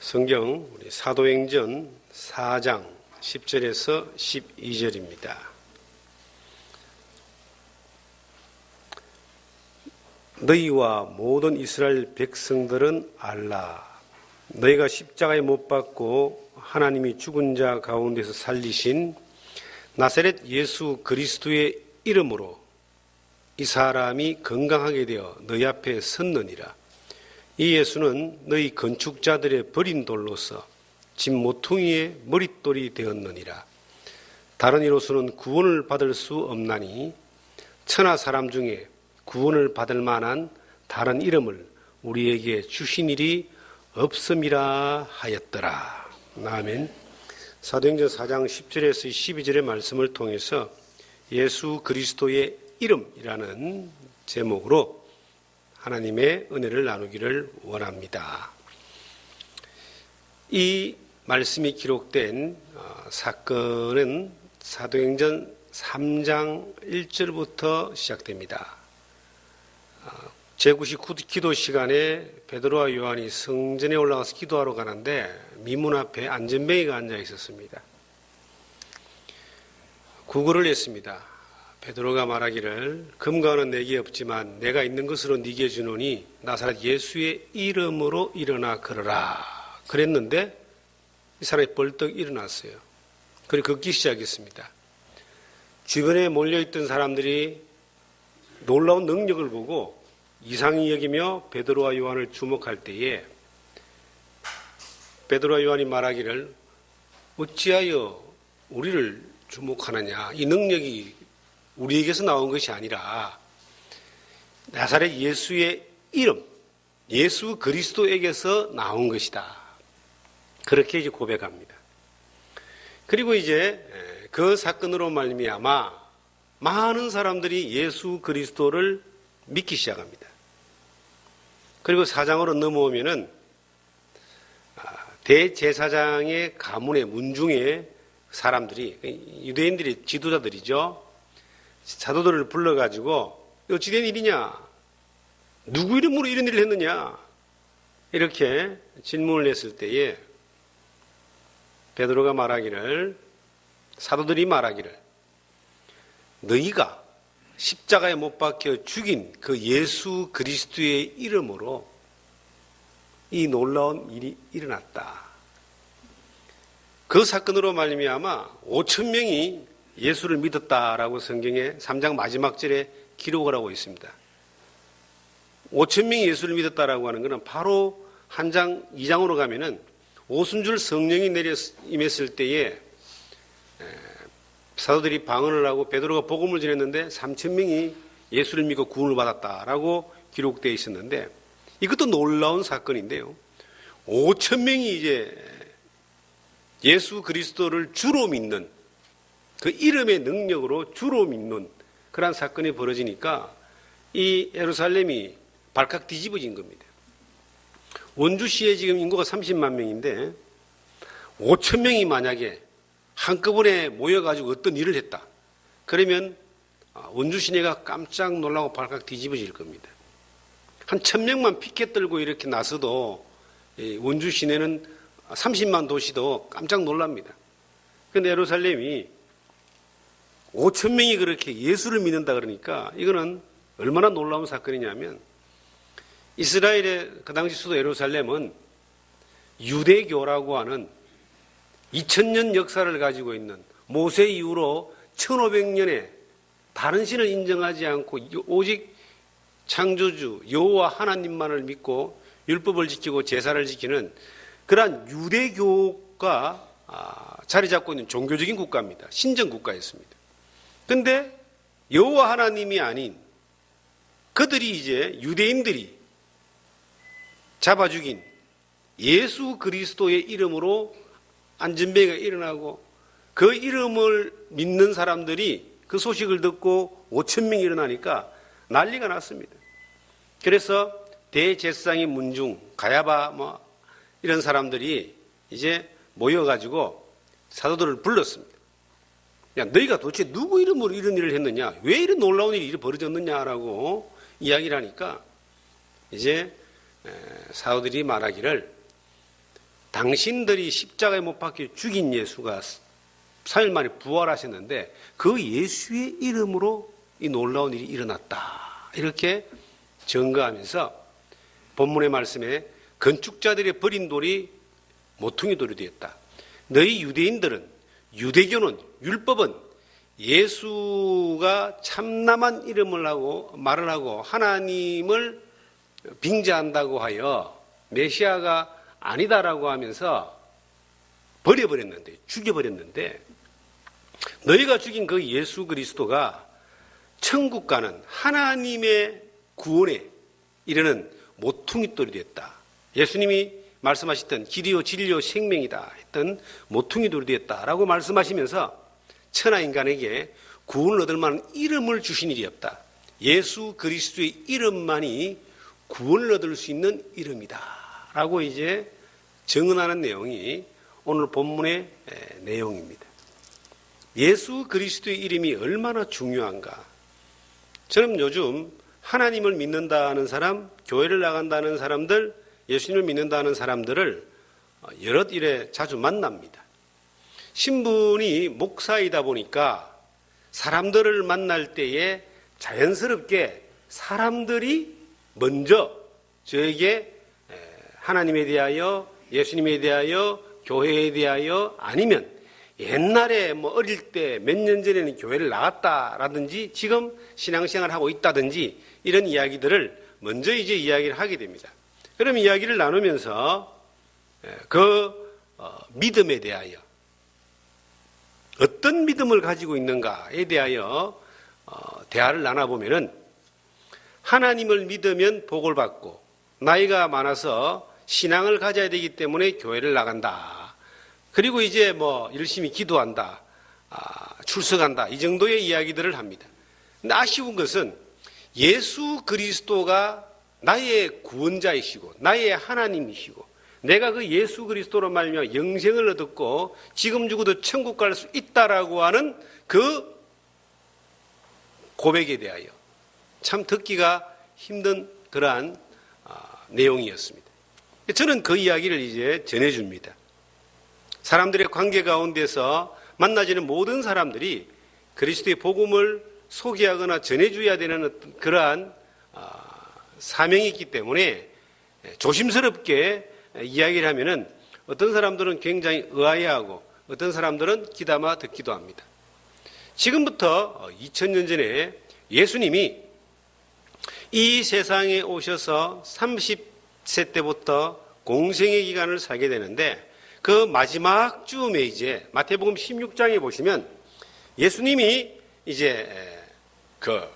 성경 우리 사도행전 4장 10절에서 12절입니다. 너희와 모든 이스라엘 백성들은 알라. 너희가 십자가에 못 박고 하나님이 죽은 자 가운데서 살리신 나사렛 예수 그리스도의 이름으로 이 사람이 건강하게 되어 너희 앞에 섰느니라. 이 예수는 너희 건축자들의 버린 돌로서 집 모퉁이의 머릿돌이 되었느니라. 다른 이로서는 구원을 받을 수 없나니 천하 사람 중에 구원을 받을 만한 다른 이름을 우리에게 주신 일이 없음이라 하였더라. 아멘. 사도행전 4장 10절에서 12절의 말씀을 통해서 예수 그리스도의 이름이라는 제목으로 하나님의 은혜를 나누기를 원합니다. 이 말씀이 기록된 사건은 사도행전 3장 1절부터 시작됩니다. 제9시 기도 시간에 베드로와 요한이 성전에 올라가서 기도하러 가는데 미문 앞에 안전뱅이가 앉아 있었습니다. 구걸을 했습니다. 베드로가 말하기를 금과 은은 내게 없지만 내가 있는 것으로 네게 주노니 나사렛 예수의 이름으로 일어나 걸어라. 그랬는데 이 사람이 벌떡 일어났어요. 그리고 걷기 시작했습니다. 주변에 몰려있던 사람들이 놀라운 능력을 보고 이상히 여기며 베드로와 요한을 주목할 때에 베드로와 요한이 말하기를 어찌하여 우리를 주목하느냐. 이 능력이 우리에게서 나온 것이 아니라 나사렛 예수의 이름, 예수 그리스도에게서 나온 것이다. 그렇게 이제 고백합니다. 그리고 이제 그 사건으로 말미암아 많은 사람들이 예수 그리스도를 믿기 시작합니다. 그리고 4장으로 넘어오면은 대제사장의 가문의 문중의 사람들이 유대인들이 지도자들이죠. 사도들을 불러가지고 어찌된 일이냐? 누구 이름으로 이런 일을 했느냐? 이렇게 질문을 했을 때에 베드로가 말하기를, 사도들이 말하기를, 너희가 십자가에 못 박혀 죽인 그 예수 그리스도의 이름으로 이 놀라운 일이 일어났다. 그 사건으로 말미암아 5,000명이 예수를 믿었다라고 성경의 3장 마지막 절에 기록을 하고 있습니다. 5,000명이 예수를 믿었다라고 하는 것은 바로 한 장, 2장으로 가면은 오순절 성령이 내려 임했을 때에 사도들이 방언을 하고 베드로가 복음을 전했는데 3,000명이 예수를 믿고 구원을 받았다라고 기록되어 있었는데 이것도 놀라운 사건인데요. 5,000명이 이제 예수 그리스도를 주로 믿는 그 이름의 능력으로 주로 믿는 그러한 사건이 벌어지니까 이 예루살렘이 발칵 뒤집어진 겁니다. 원주시에 지금 인구가 30만 명인데 5,000명이 만약에 한꺼번에 모여가지고 어떤 일을 했다. 그러면 원주 시내가 깜짝 놀라고 발칵 뒤집어질 겁니다. 한 1,000명만 피켓 들고 이렇게 나서도 원주 시내는 30만 도시도 깜짝 놀랍니다. 그런데 예루살렘이 5,000명이 그렇게 예수를 믿는다 그러니까 이거는 얼마나 놀라운 사건이냐면 이스라엘의 그 당시 수도 예루살렘은 유대교라고 하는 2000년 역사를 가지고 있는 모세 이후로 1500년에 다른 신을 인정하지 않고 오직 창조주 여호와 하나님만을 믿고 율법을 지키고 제사를 지키는 그러한 유대교가 자리 잡고 있는 종교적인 국가입니다. 신정 국가였습니다. 그런데 여호와 하나님이 아닌 그들이 이제 유대인들이 잡아 죽인 예수 그리스도의 이름으로 안전뱅이가 일어나고 그 이름을 믿는 사람들이 그 소식을 듣고 5,000명이 일어나니까 난리가 났습니다. 그래서 대제사장의 문중, 가야바 이런 사람들이 이제 모여가지고 사도들을 불렀습니다. 야, 너희가 도대체 누구 이름으로 이런 일을 했느냐? 왜 이런 놀라운 일이 벌어졌느냐라고 이야기를 하니까 이제 사도들이 말하기를 당신들이 십자가에 못 박혀 죽인 예수가 3일 만에 부활하셨는데 그 예수의 이름으로 이 놀라운 일이 일어났다. 이렇게 증거하면서 본문의 말씀에 건축자들의 버린 돌이 모퉁이 돌이 되었다. 너희 유대인들은, 유대교는, 율법은 예수가 참남한 이름을 하고 말을 하고 하나님을 빙자한다고 하여 메시아가 아니다라고 하면서 버려버렸는데, 죽여버렸는데, 너희가 죽인 그 예수 그리스도가 천국 가는 하나님의 구원에 이르는 모퉁이돌이 됐다. 예수님이 말씀하셨던 길이요 진리요 생명이다 했던 모퉁이돌이 됐다라고 말씀하시면서 천하인간에게 구원을 얻을 만한 이름을 주신 일이 없다. 예수 그리스도의 이름만이 구원을 얻을 수 있는 이름이다 라고 이제 증언하는 내용이 오늘 본문의 내용입니다. 예수 그리스도의 이름이 얼마나 중요한가. 저는 요즘 하나님을 믿는다는 사람, 교회를 나간다는 사람들, 예수님을 믿는다는 사람들을 여러 일에 자주 만납니다. 신분이 목사이다 보니까 사람들을 만날 때에 자연스럽게 사람들이 먼저 저에게 하나님에 대하여, 예수님에 대하여, 교회에 대하여, 아니면 옛날에 뭐 어릴 때 몇 년 전에는 교회를 나갔다라든지 지금 신앙생활을 하고 있다든지 이런 이야기들을 먼저 이제 이야기를 하게 됩니다. 그럼 이야기를 나누면서 그 믿음에 대하여 어떤 믿음을 가지고 있는가에 대하여 대화를 나눠보면은 하나님을 믿으면 복을 받고 나이가 많아서 신앙을 가져야 되기 때문에 교회를 나간다. 그리고 이제 뭐 열심히 기도한다. 출석한다. 이 정도의 이야기들을 합니다. 근데 아쉬운 것은 예수 그리스도가 나의 구원자이시고 나의 하나님이시고 내가 그 예수 그리스도로 말미암아 영생을 얻었고 지금 죽어도 천국 갈 수 있다라고 하는 그 고백에 대하여 참 듣기가 힘든 그러한 내용이었습니다. 저는 그 이야기를 이제 전해줍니다. 사람들의 관계 가운데서 만나지는 모든 사람들이 그리스도의 복음을 소개하거나 전해줘야 되는 그러한 사명이 있기 때문에 조심스럽게 이야기를 하면은 어떤 사람들은 굉장히 의아해하고 어떤 사람들은 귀담아 듣기도 합니다. 지금부터 2000년 전에 예수님이 이 세상에 오셔서 30세 때부터 공생의 기간을 살게 되는데 그 마지막 즈음에 이제 마태복음 16장에 보시면 예수님이 이제 그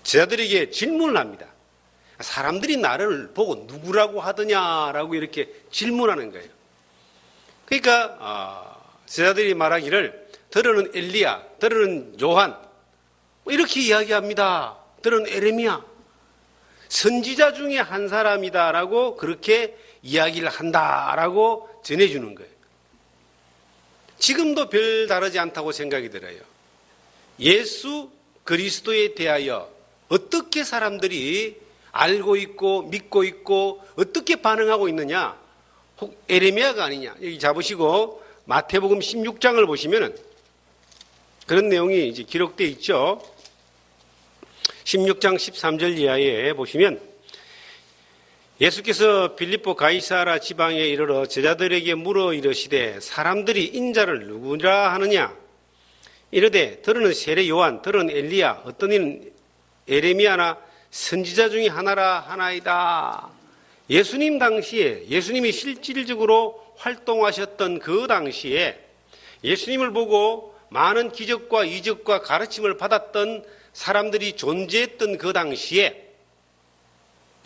제자들에게 질문을 합니다. 사람들이 나를 보고 누구라고 하더냐라고 이렇게 질문하는 거예요. 그러니까 제자들이 말하기를 들으는 엘리야, 들으는 요한 이렇게 이야기합니다. 들은 에레미야, 선지자 중에 한 사람이다라고 그렇게 이야기를 한다라고 전해주는 거예요. 지금도 별 다르지 않다고 생각이 들어요. 예수 그리스도에 대하여 어떻게 사람들이 알고 있고 믿고 있고 어떻게 반응하고 있느냐? 혹 에레미야가 아니냐? 여기 잡으시고 마태복음 16장을 보시면은 그런 내용이 이제 기록되어 있죠. 16장 13절 이하에 보시면 예수께서 빌립보 가이사라 지방에 이르러 제자들에게 물어 이르시되 사람들이 인자를 누구라 하느냐? 이르되 들으는 세례 요한, 들으는 엘리야, 어떤 이는 에레미야나 선지자 중에 하나라 하나이다. 예수님 당시에 예수님이 실질적으로 활동하셨던 그 당시에 예수님을 보고 많은 기적과 이적과 가르침을 받았던 사람들이 존재했던 그 당시에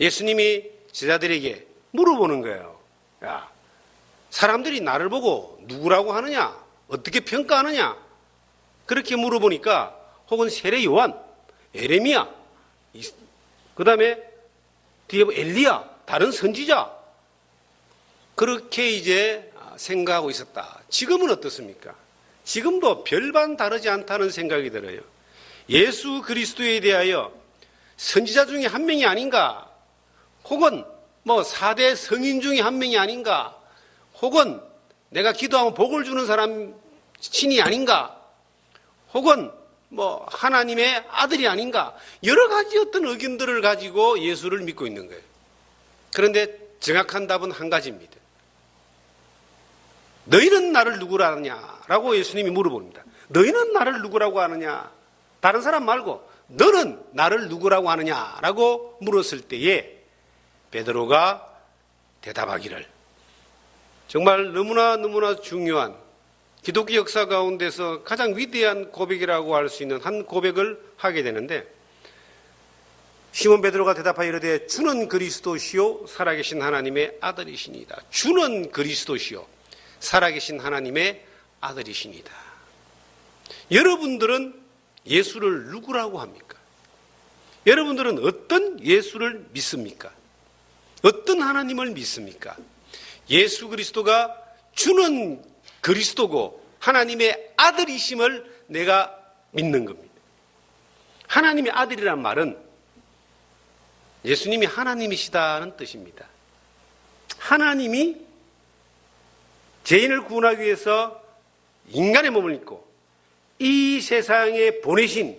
예수님이 제자들에게 물어보는 거예요. 야, 사람들이 나를 보고 누구라고 하느냐? 어떻게 평가하느냐? 그렇게 물어보니까 혹은 세례 요한, 에레미야, 그 다음에 뒤에 엘리야, 다른 선지자 그렇게 이제 생각하고 있었다. 지금은 어떻습니까? 지금도 별반 다르지 않다는 생각이 들어요. 예수 그리스도에 대하여 선지자 중에 한 명이 아닌가? 혹은 뭐 4대 성인 중에 한 명이 아닌가? 혹은 내가 기도하면 복을 주는 사람 신이 아닌가? 혹은 뭐 하나님의 아들이 아닌가? 여러 가지 어떤 의견들을 가지고 예수를 믿고 있는 거예요. 그런데 정확한 답은 한 가지입니다. 너희는 나를 누구라 하느냐라고 예수님이 물어봅니다. 너희는 나를 누구라고 하느냐? 다른 사람 말고 너는 나를 누구라고 하느냐라고 물었을 때에 베드로가 대답하기를, 정말 너무나 중요한 기독교 역사 가운데서 가장 위대한 고백이라고 할 수 있는 한 고백을 하게 되는데, 시몬 베드로가 대답하여 이르되 주는 그리스도시요 살아계신 하나님의 아들이시니이다. 주는 그리스도시요 살아계신 하나님의 아들이시니이다. 여러분들은 예수를 누구라고 합니까? 여러분들은 어떤 예수를 믿습니까? 어떤 하나님을 믿습니까? 예수 그리스도가 주는 그리스도고 하나님의 아들이심을 내가 믿는 겁니다. 하나님의 아들이란 말은 예수님이 하나님이시다는 뜻입니다. 하나님이 죄인을 구원하기 위해서 인간의 몸을 입고 이 세상에 보내신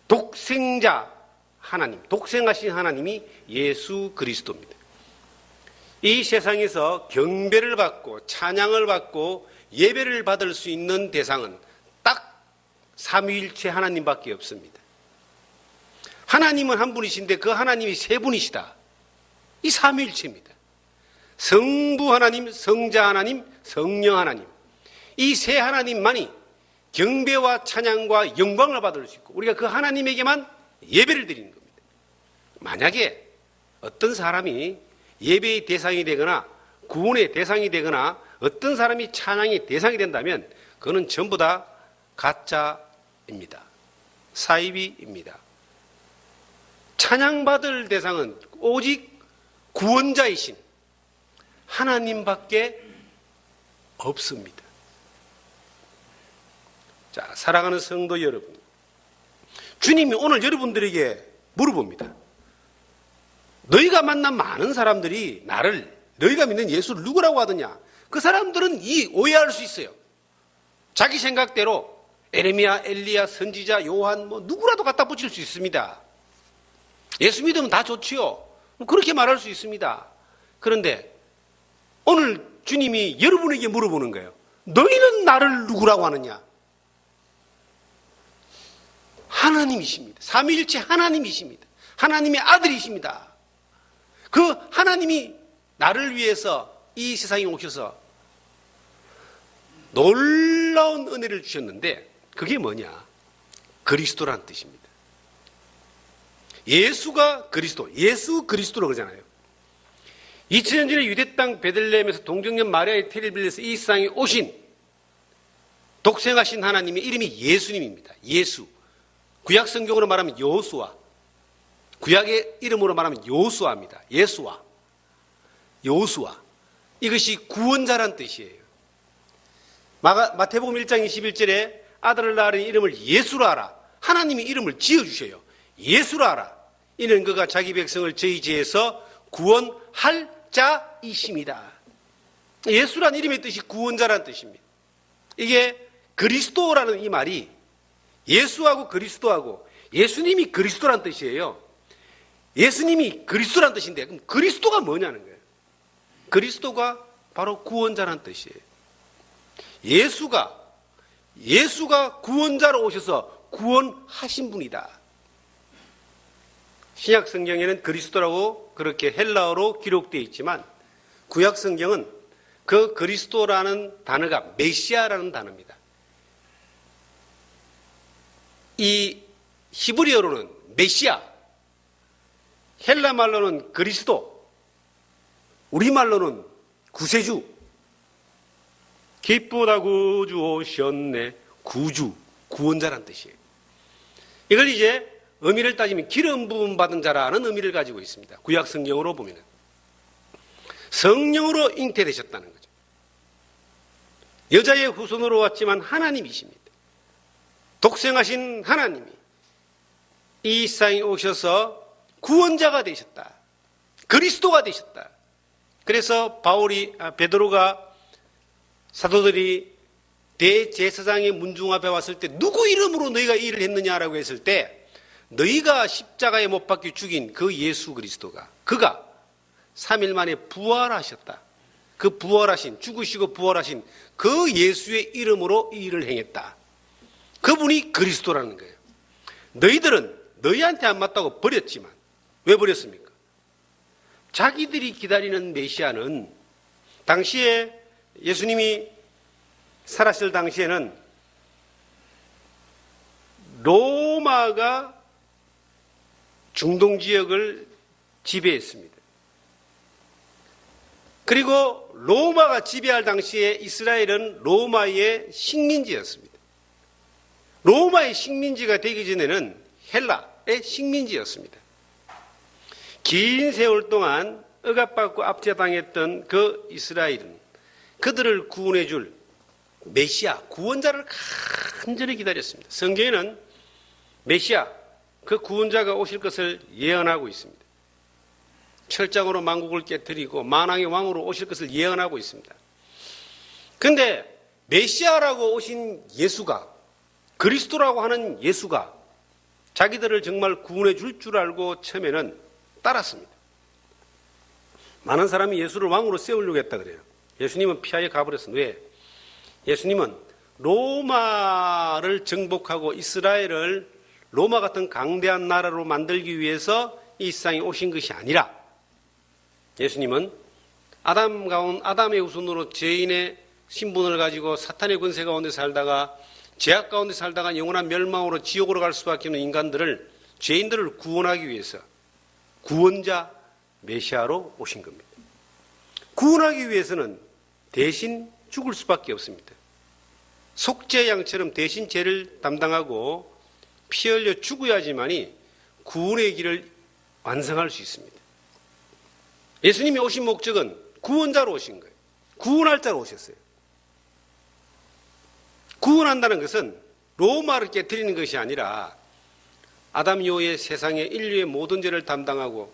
독생자 하나님, 독생하신 하나님이 예수 그리스도입니다. 이 세상에서 경배를 받고 찬양을 받고 예배를 받을 수 있는 대상은 딱 삼위일체 하나님밖에 없습니다. 하나님은 한 분이신데 그 하나님이 세 분이시다. 이 삼위일체입니다. 성부 하나님, 성자 하나님, 성령 하나님. 이 세 하나님만이 경배와 찬양과 영광을 받을 수 있고 우리가 그 하나님에게만 예배를 드리는 겁니다. 만약에 어떤 사람이 예배의 대상이 되거나 구원의 대상이 되거나 어떤 사람이 찬양의 대상이 된다면 그거는 전부 다 가짜입니다. 사이비입니다. 찬양받을 대상은 오직 구원자이신 하나님밖에 없습니다. 자, 사랑하는 성도 여러분, 주님이 오늘 여러분들에게 물어봅니다. 너희가 만난 많은 사람들이 나를, 너희가 믿는 예수를 누구라고 하더냐? 그 사람들은 오해할 수 있어요. 자기 생각대로 에레미야, 엘리야, 선지자, 요한 뭐 누구라도 갖다 붙일 수 있습니다. 예수 믿으면 다 좋지요. 그렇게 말할 수 있습니다. 그런데 오늘 주님이 여러분에게 물어보는 거예요. 너희는 나를 누구라고 하느냐? 하나님이십니다. 삼위일체 하나님이십니다. 하나님의 아들이십니다. 그 하나님이 나를 위해서 이 세상에 오셔서 놀라운 은혜를 주셨는데 그게 뭐냐? 그리스도라는 뜻입니다. 예수가 그리스도, 예수 그리스도로 그러잖아요. 2000년 전에 유대 땅 베들레헴에서 동정녀 마리아의 태를 빌려서 이 세상에 오신 독생하신 하나님의 이름이 예수님입니다. 예수. 구약 성경으로 말하면 여호수아. 구약의 이름으로 말하면 여호수아입니다. 예수아. 여호수아. 이것이 구원자란 뜻이에요. 마태복음 1장 21절에 아들을 낳으니 이름을 예수라 하라. 하나님이 이름을 지어주셔요. 예수라 하라. 이는 그가 자기 백성을 저희 죄에서 구원할 자이십니다. 예수란 이름의 뜻이 구원자란 뜻입니다. 이게 그리스도라는 이 말이 예수하고 그리스도하고 예수님이 그리스도란 뜻이에요. 예수님이 그리스도란 뜻인데 그럼 그리스도가 뭐냐는 거예요. 그리스도가 바로 구원자란 뜻이에요. 예수가 구원자로 오셔서 구원하신 분이다. 신약 성경에는 그리스도라고 그렇게 헬라어로 기록되어 있지만 구약 성경은 그 그리스도라는 단어가 메시아라는 단어입니다. 이 히브리어로는 메시아, 헬라 말로는 그리스도, 우리말로는 구세주, 기쁘다 구주 오셨네, 구주, 구원자란 뜻이에요. 이걸 이제 의미를 따지면 기름 부음 받은 자라는 의미를 가지고 있습니다. 구약 성경으로 보면 성령으로 잉태되셨다는 거죠. 여자의 후손으로 왔지만 하나님이십니다. 독생하신 하나님이 이 세상에 오셔서 구원자가 되셨다. 그리스도가 되셨다. 그래서 베드로가 사도들이 대제사장의 문중 앞에 왔을 때 누구 이름으로 너희가 이 일을 했느냐라고 했을 때 너희가 십자가에 못 박혀 죽인 그 예수 그리스도가 그가 3일 만에 부활하셨다. 그 부활하신 죽으시고 부활하신 그 예수의 이름으로 이 일을 행했다. 그분이 그리스도라는 거예요. 너희들은 너희한테 안 맞다고 버렸지만 왜 버렸습니까? 자기들이 기다리는 메시아는 당시에 예수님이 살았을 당시에는 로마가 중동 지역을 지배했습니다. 그리고 로마가 지배할 당시에 이스라엘은 로마의 식민지였습니다. 로마의 식민지가 되기 전에는 헬라의 식민지였습니다. 긴 세월 동안 억압받고 압제당했던 그 이스라엘은 그들을 구원해 줄 메시아, 구원자를 간절히 기다렸습니다. 성경에는 메시아, 그 구원자가 오실 것을 예언하고 있습니다. 철장으로 만국을 깨뜨리고 만왕의 왕으로 오실 것을 예언하고 있습니다. 그런데 메시아라고 오신 예수가, 그리스도라고 하는 예수가 자기들을 정말 구원해 줄 줄 알고 처음에는 따랐습니다. 많은 사람이 예수를 왕으로 세우려고 했다 그래요. 예수님은 피하여 가버렸습니다. 왜? 예수님은 로마를 정복하고 이스라엘을 로마 같은 강대한 나라로 만들기 위해서 이 세상에 오신 것이 아니라 예수님은 아담의 후손으로 죄인의 신분을 가지고 사탄의 권세 가운데 살다가 죄악 가운데 살다가 영원한 멸망으로 지옥으로 갈 수밖에 없는 인간들을, 죄인들을 구원하기 위해서 구원자 메시아로 오신 겁니다. 구원하기 위해서는 대신 죽을 수밖에 없습니다. 속죄양처럼 대신 죄를 담당하고 피 흘려 죽어야지만이 구원의 길을 완성할 수 있습니다. 예수님이 오신 목적은 구원자로 오신 거예요. 구원할 자로 오셨어요. 구원한다는 것은 로마를 깨뜨리는 것이 아니라 아담 이후에 세상의 인류의 모든 죄를 담당하고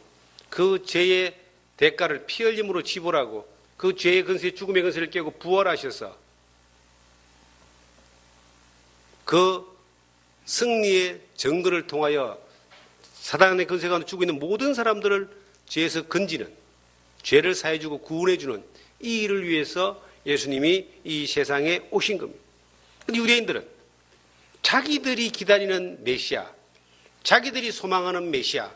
그 죄의 대가를 피 흘림으로 지불하고 그 죄의 근세, 죽음의 근세를 깨고 부활하셔서 그 승리의 정거를 통하여 사단의 근세 가운데 죽고 있는 모든 사람들을 죄에서 건지는, 죄를 사해주고 구원해주는 이 일을 위해서 예수님이 이 세상에 오신 겁니다. 그런데 유대인들은 자기들이 기다리는 메시아, 자기들이 소망하는 메시아,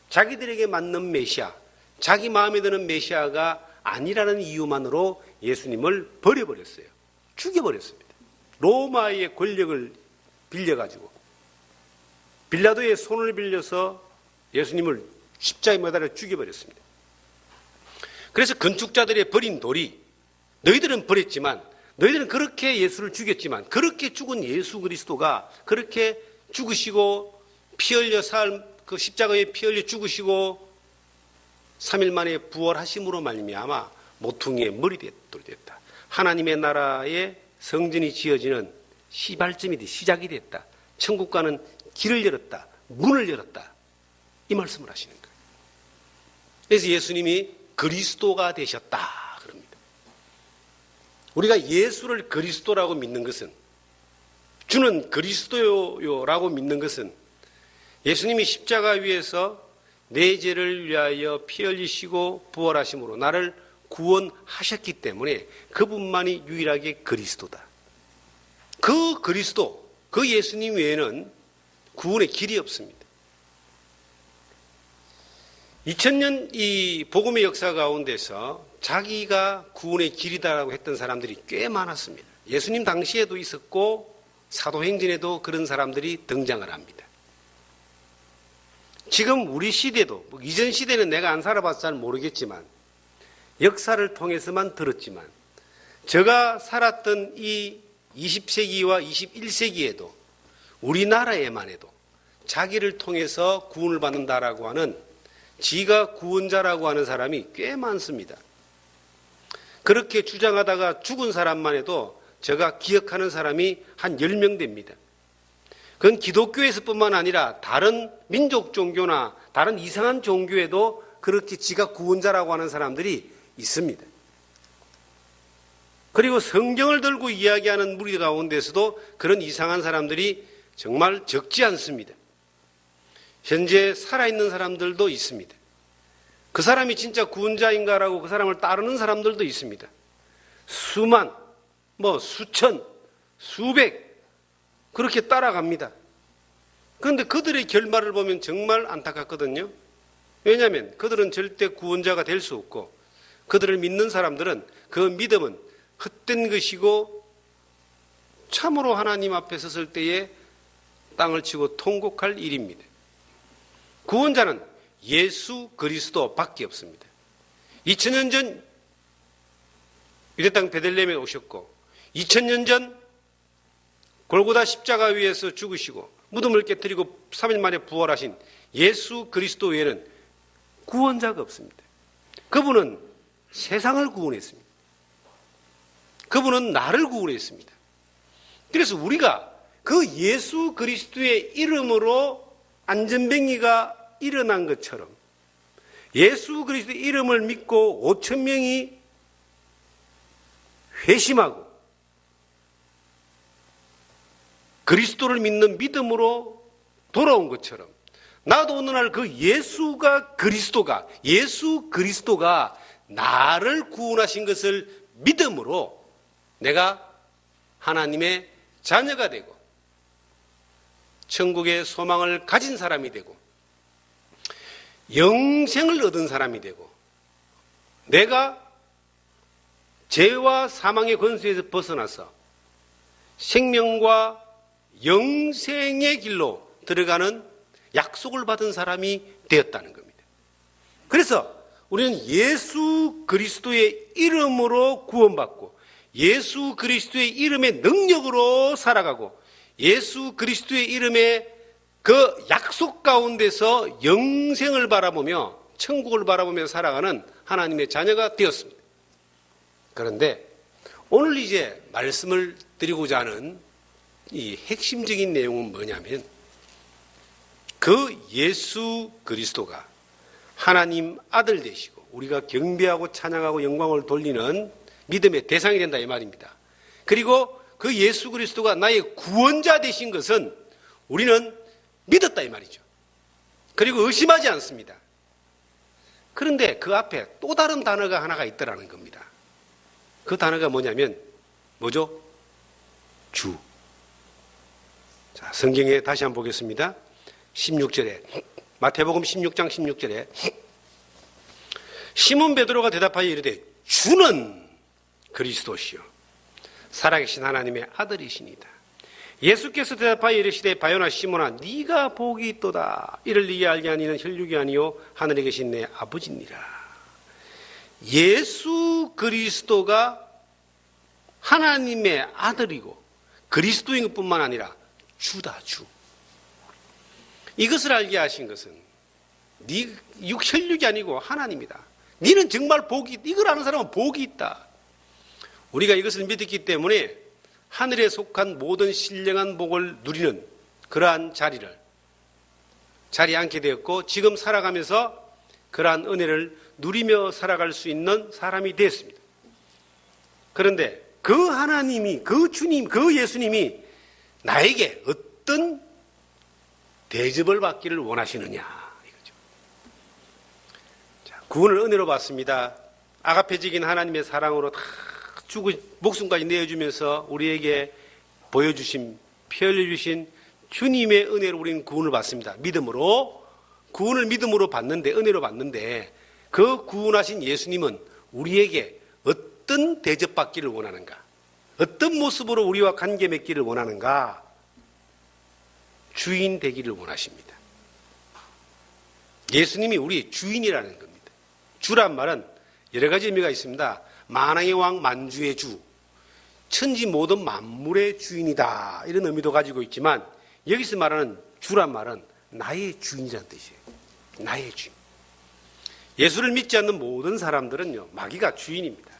자기들에게 맞는 메시아, 자기 마음에 드는 메시아가 아니라는 이유만으로 예수님을 버려버렸어요. 죽여버렸습니다. 로마의 권력을 빌려가지고 빌라도의 손을 빌려서 예수님을 십자가에 매달려 죽여버렸습니다. 그래서 건축자들의 버린 돌이, 너희들은 버렸지만, 너희들은 그렇게 예수를 죽였지만, 그렇게 죽은 예수 그리스도가 그렇게 죽으시고 피 흘려 그 십자가에 피 흘려 죽으시고 3일 만에 부활하심으로 말미암아 모퉁이의 머리돌이 됐다. 하나님의 나라의 성전이 지어지는 시발점이 시작이 됐다. 천국과는 길을 열었다. 문을 열었다. 이 말씀을 하시는 거예요. 그래서 예수님이 그리스도가 되셨다 그럽니다. 우리가 예수를 그리스도라고 믿는 것은, 주는 그리스도요라고 믿는 것은 예수님이 십자가 위에서 내 죄를 위하여 피 흘리시고 부활하심으로 나를 구원하셨기 때문에 그분만이 유일하게 그리스도다. 그 그리스도, 그 예수님 외에는 구원의 길이 없습니다. 2000년 이 복음의 역사 가운데서 자기가 구원의 길이다라고 했던 사람들이 꽤 많았습니다. 예수님 당시에도 있었고 사도행전에도 그런 사람들이 등장을 합니다. 지금 우리 시대도, 이전 시대는 내가 안 살아봐서 잘 모르겠지만 역사를 통해서만 들었지만 제가 살았던 이 20세기와 21세기에도 우리나라에만 해도 자기를 통해서 구원을 받는다라고 하는, 지가 구원자라고 하는 사람이 꽤 많습니다. 그렇게 주장하다가 죽은 사람만 해도 제가 기억하는 사람이 한 10명 됩니다. 그건 기독교에서뿐만 아니라 다른 민족 종교나 다른 이상한 종교에도 그렇게 지가 구원자라고 하는 사람들이 있습니다. 그리고 성경을 들고 이야기하는 무리 가운데서도 그런 이상한 사람들이 정말 적지 않습니다. 현재 살아있는 사람들도 있습니다. 그 사람이 진짜 구원자인가라고 그 사람을 따르는 사람들도 있습니다. 수만, 수천, 수백 그렇게 따라갑니다. 그런데 그들의 결말을 보면 정말 안타깝거든요. 왜냐하면 그들은 절대 구원자가 될 수 없고 그들을 믿는 사람들은 그 믿음은 헛된 것이고 참으로 하나님 앞에 섰을 때에 땅을 치고 통곡할 일입니다. 구원자는 예수 그리스도밖에 없습니다. 2000년 전 유대 땅 베들레헴에 오셨고 2000년 전 골고다 십자가 위에서 죽으시고 무덤을 깨뜨리고 3일 만에 부활하신 예수 그리스도 외에는 구원자가 없습니다. 그분은 세상을 구원했습니다. 그분은 나를 구원했습니다. 그래서 우리가 그 예수 그리스도의 이름으로 안전뱅이가 일어난 것처럼 예수 그리스도의 이름을 믿고 5,000명이 회심하고 그리스도를 믿는 믿음으로 돌아온 것처럼 나도 오늘날 그 예수 그리스도가 나를 구원하신 것을 믿음으로 내가 하나님의 자녀가 되고 천국의 소망을 가진 사람이 되고 영생을 얻은 사람이 되고 내가 죄와 사망의 권세에서 벗어나서 생명과 영생의 길로 들어가는 약속을 받은 사람이 되었다는 겁니다. 그래서 우리는 예수 그리스도의 이름으로 구원받고 예수 그리스도의 이름의 능력으로 살아가고 예수 그리스도의 이름의 그 약속 가운데서 영생을 바라보며 천국을 바라보며 살아가는 하나님의 자녀가 되었습니다. 그런데 오늘 이제 말씀을 드리고자 하는 이 핵심적인 내용은 뭐냐면 그 예수 그리스도가 하나님 아들 되시고 우리가 경배하고 찬양하고 영광을 돌리는 믿음의 대상이 된다 이 말입니다. 그리고 그 예수 그리스도가 나의 구원자 되신 것은 우리는 믿었다 이 말이죠. 그리고 의심하지 않습니다. 그런데 그 앞에 또 다른 단어가 하나가 있더라는 겁니다. 그 단어가 뭐냐면 뭐죠? 주. 자, 성경에 다시 한번 보겠습니다. 16절에 마태복음 16장 16절에 시몬 베드로가 대답하여 이르되 주는 그리스도시요 살아계신 하나님의 아들이시니다. 예수께서 대답하여 이르시되 바요나 시몬아 네가 복이 있도다. 이를 네게 알게 하니는 혈육이 아니요 하늘에 계신 내 아버지니라. 예수 그리스도가 하나님의 아들이고 그리스도인 것뿐만 아니라 주다 주. 이것을 알게 하신 것은 네 혈육이 아니고 하나님이다. 네는 정말 이걸 아는 사람은 복이 있다. 우리가 이것을 믿었기 때문에 하늘에 속한 모든 신령한 복을 누리는 그러한 자리에 앉게 되었고 지금 살아가면서 그러한 은혜를 누리며 살아갈 수 있는 사람이 되었습니다. 그런데 그 하나님이, 그 주님, 그 예수님이 나에게 어떤 대접을 받기를 원하시느냐 이거죠. 자, 구원을 은혜로 받습니다. 아가페적인 하나님의 사랑으로 다 주고 목숨까지 내어주면서 우리에게 보여주신, 펴려주신 주님의 은혜로 우리는 구원을 받습니다. 믿음으로, 구원을 믿음으로 받는데, 은혜로 받는데 그 구원하신 예수님은 우리에게 어떤 대접받기를 원하는가? 어떤 모습으로 우리와 관계 맺기를 원하는가? 주인 되기를 원하십니다. 예수님이 우리의 주인이라는 겁니다. 주란 말은 여러 가지 의미가 있습니다. 만왕의 왕 만주의 주, 천지 모든 만물의 주인이다 이런 의미도 가지고 있지만 여기서 말하는 주란 말은 나의 주인이라는 뜻이에요. 나의 주인. 예수를 믿지 않는 모든 사람들은요 마귀가 주인입니다.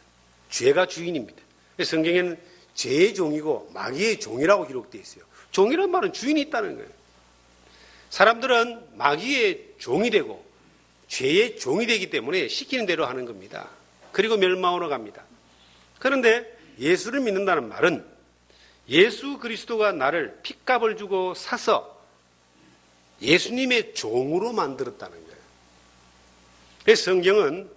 죄가 주인입니다. 성경에는 죄의 종이고 마귀의 종이라고 기록되어 있어요. 종이란 말은 주인이 있다는 거예요. 사람들은 마귀의 종이 되고 죄의 종이 되기 때문에 시키는 대로 하는 겁니다. 그리고 멸망으로 갑니다. 그런데 예수를 믿는다는 말은 예수 그리스도가 나를 핏값을 주고 사서 예수님의 종으로 만들었다는 거예요. 그래서 성경은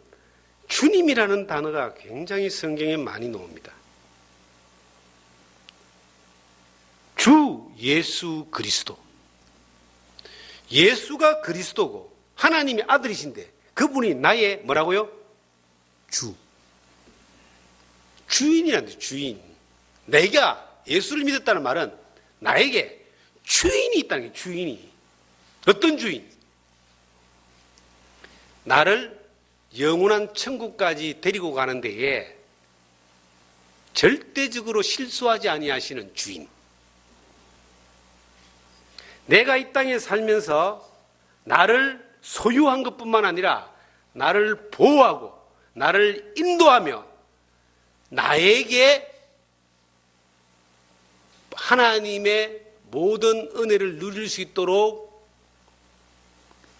주님이라는 단어가 굉장히 성경에 많이 나옵니다. 주 예수 그리스도. 예수가 그리스도고 하나님의 아들이신데 그분이 나의 뭐라고요? 주. 주인이란데 주인. 내가 예수를 믿었다는 말은 나에게 주인이 있다는 게 주인이. 어떤 주인? 나를 영원한 천국까지 데리고 가는 데에 절대적으로 실수하지 아니하시는 주인. 내가 이 땅에 살면서 나를 소유한 것뿐만 아니라 나를 보호하고 나를 인도하며 나에게 하나님의 모든 은혜를 누릴 수 있도록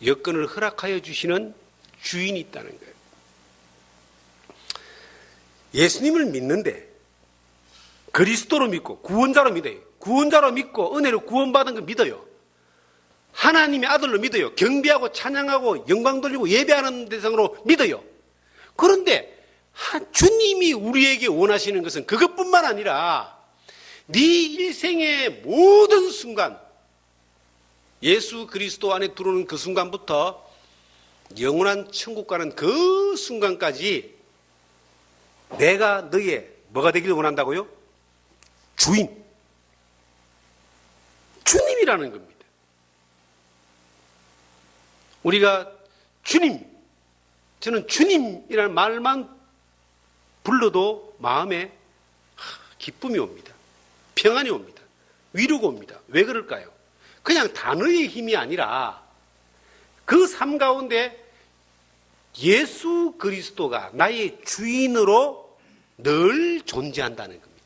여건을 허락하여 주시는 주인이 있다는 거예요. 예수님을 믿는데 그리스도로 믿고 구원자로 믿어요. 구원자로 믿고 은혜로 구원받은 거 믿어요. 하나님의 아들로 믿어요. 경배하고 찬양하고 영광 돌리고 예배하는 대상으로 믿어요. 그런데 주님이 우리에게 원하시는 것은 그것뿐만 아니라 네 일생의 모든 순간, 예수 그리스도 안에 들어오는 그 순간부터 영원한 천국 가는 그 순간까지 내가 너의 뭐가 되기를 원한다고요? 주인. 주님이라는 겁니다. 우리가 주님, 저는 주님이라는 말만 불러도 마음에 기쁨이 옵니다. 평안이 옵니다. 위로가 옵니다. 왜 그럴까요? 그냥 단어의 힘이 아니라 그 삶 가운데 예수 그리스도가 나의 주인으로 늘 존재한다는 겁니다.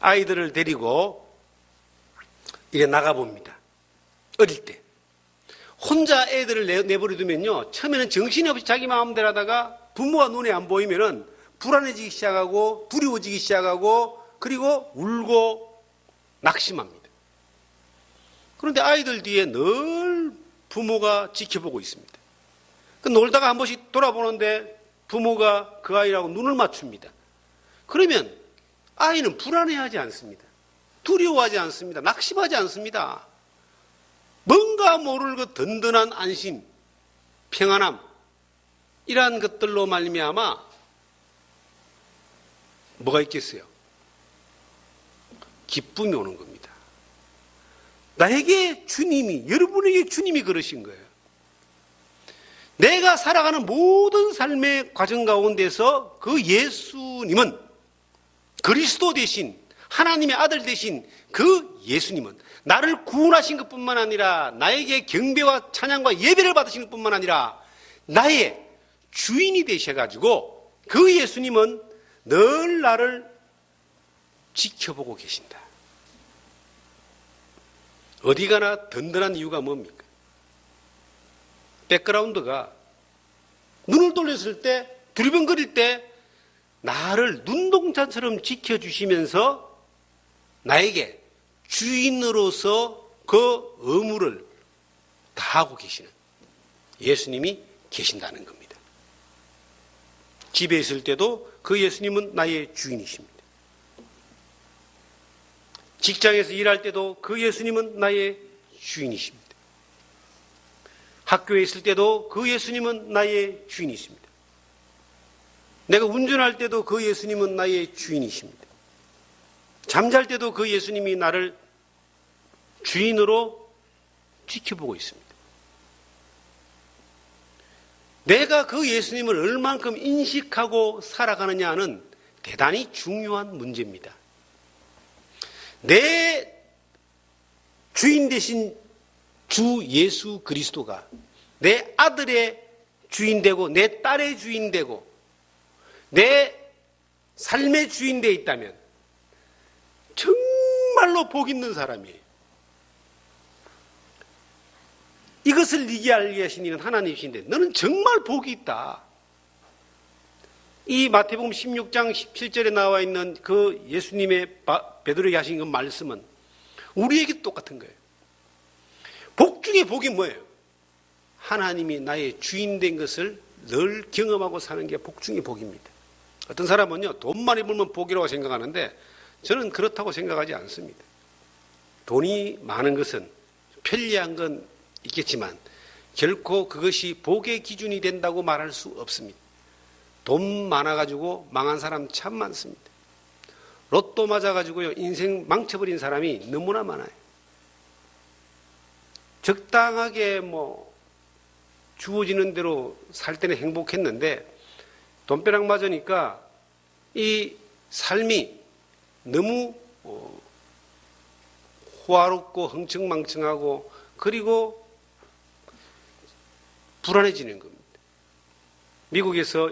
아이들을 데리고 이래 나가봅니다. 어릴 때. 혼자 애들을 내버려두면요, 처음에는 정신없이 자기 마음대로 하다가 부모가 눈에 안 보이면은 불안해지기 시작하고 두려워지기 시작하고 그리고 울고 낙심합니다. 그런데 아이들 뒤에 늘 부모가 지켜보고 있습니다. 놀다가 한 번씩 돌아보는데 부모가 그 아이라고 눈을 맞춥니다. 그러면 아이는 불안해하지 않습니다. 두려워하지 않습니다. 낙심하지 않습니다. 뭔가 모를 그 든든한 안심, 평안함, 이러한 것들로 말미암아 뭐가 있겠어요? 기쁨이 오는 겁니다. 나에게 주님이, 여러분에게 주님이 그러신 거예요. 내가 살아가는 모든 삶의 과정 가운데서 그 예수님은, 그리스도 대신 하나님의 아들 대신 그 예수님은 나를 구원하신 것뿐만 아니라 나에게 경배와 찬양과 예배를 받으신 것뿐만 아니라 나의 주인이 되셔가지고 그 예수님은 늘 나를 지켜보고 계신다. 어디 가나 든든한 이유가 뭡니까? 백그라운드가 눈을 돌렸을 때, 두리번거릴 때 나를 눈동자처럼 지켜주시면서 나에게 주인으로서 그 의무를 다하고 계시는 예수님이 계신다는 겁니다. 집에 있을 때도 그 예수님은 나의 주인이십니다. 직장에서 일할 때도 그 예수님은 나의 주인이십니다. 학교에 있을 때도 그 예수님은 나의 주인이십니다. 내가 운전할 때도 그 예수님은 나의 주인이십니다. 잠잘 때도 그 예수님이 나를 주인으로 지켜보고 있습니다. 내가 그 예수님을 얼만큼 인식하고 살아가느냐는 대단히 중요한 문제입니다. 내 주인 되신 주 예수 그리스도가 내 아들의 주인 되고 내 딸의 주인 되고 내 삶의 주인 되어 있다면 정말로 복 있는 사람이에요. 이것을 이게 알게 하신 이는 하나님이신데 너는 정말 복이 있다. 이 마태복음 16장 17절에 나와 있는 그 예수님의 베드로에게 하신 그 말씀은 우리에게 똑같은 거예요. 복 중에 복이 뭐예요? 하나님이 나의 주인 된 것을 늘 경험하고 사는 게 복 중에 복입니다. 어떤 사람은요, 돈 많이 벌면 복이라고 생각하는데 저는 그렇다고 생각하지 않습니다. 돈이 많은 것은 편리한 건 있겠지만 결코 그것이 복의 기준이 된다고 말할 수 없습니다. 돈 많아가지고 망한 사람 참 많습니다. 로또 맞아가지고요, 인생 망쳐버린 사람이 너무나 많아요. 적당하게 주어지는 대로 살 때는 행복했는데 돈벼락 맞으니까 이 삶이 너무 호화롭고 흥청망청하고 그리고 불안해지는 겁니다. 미국에서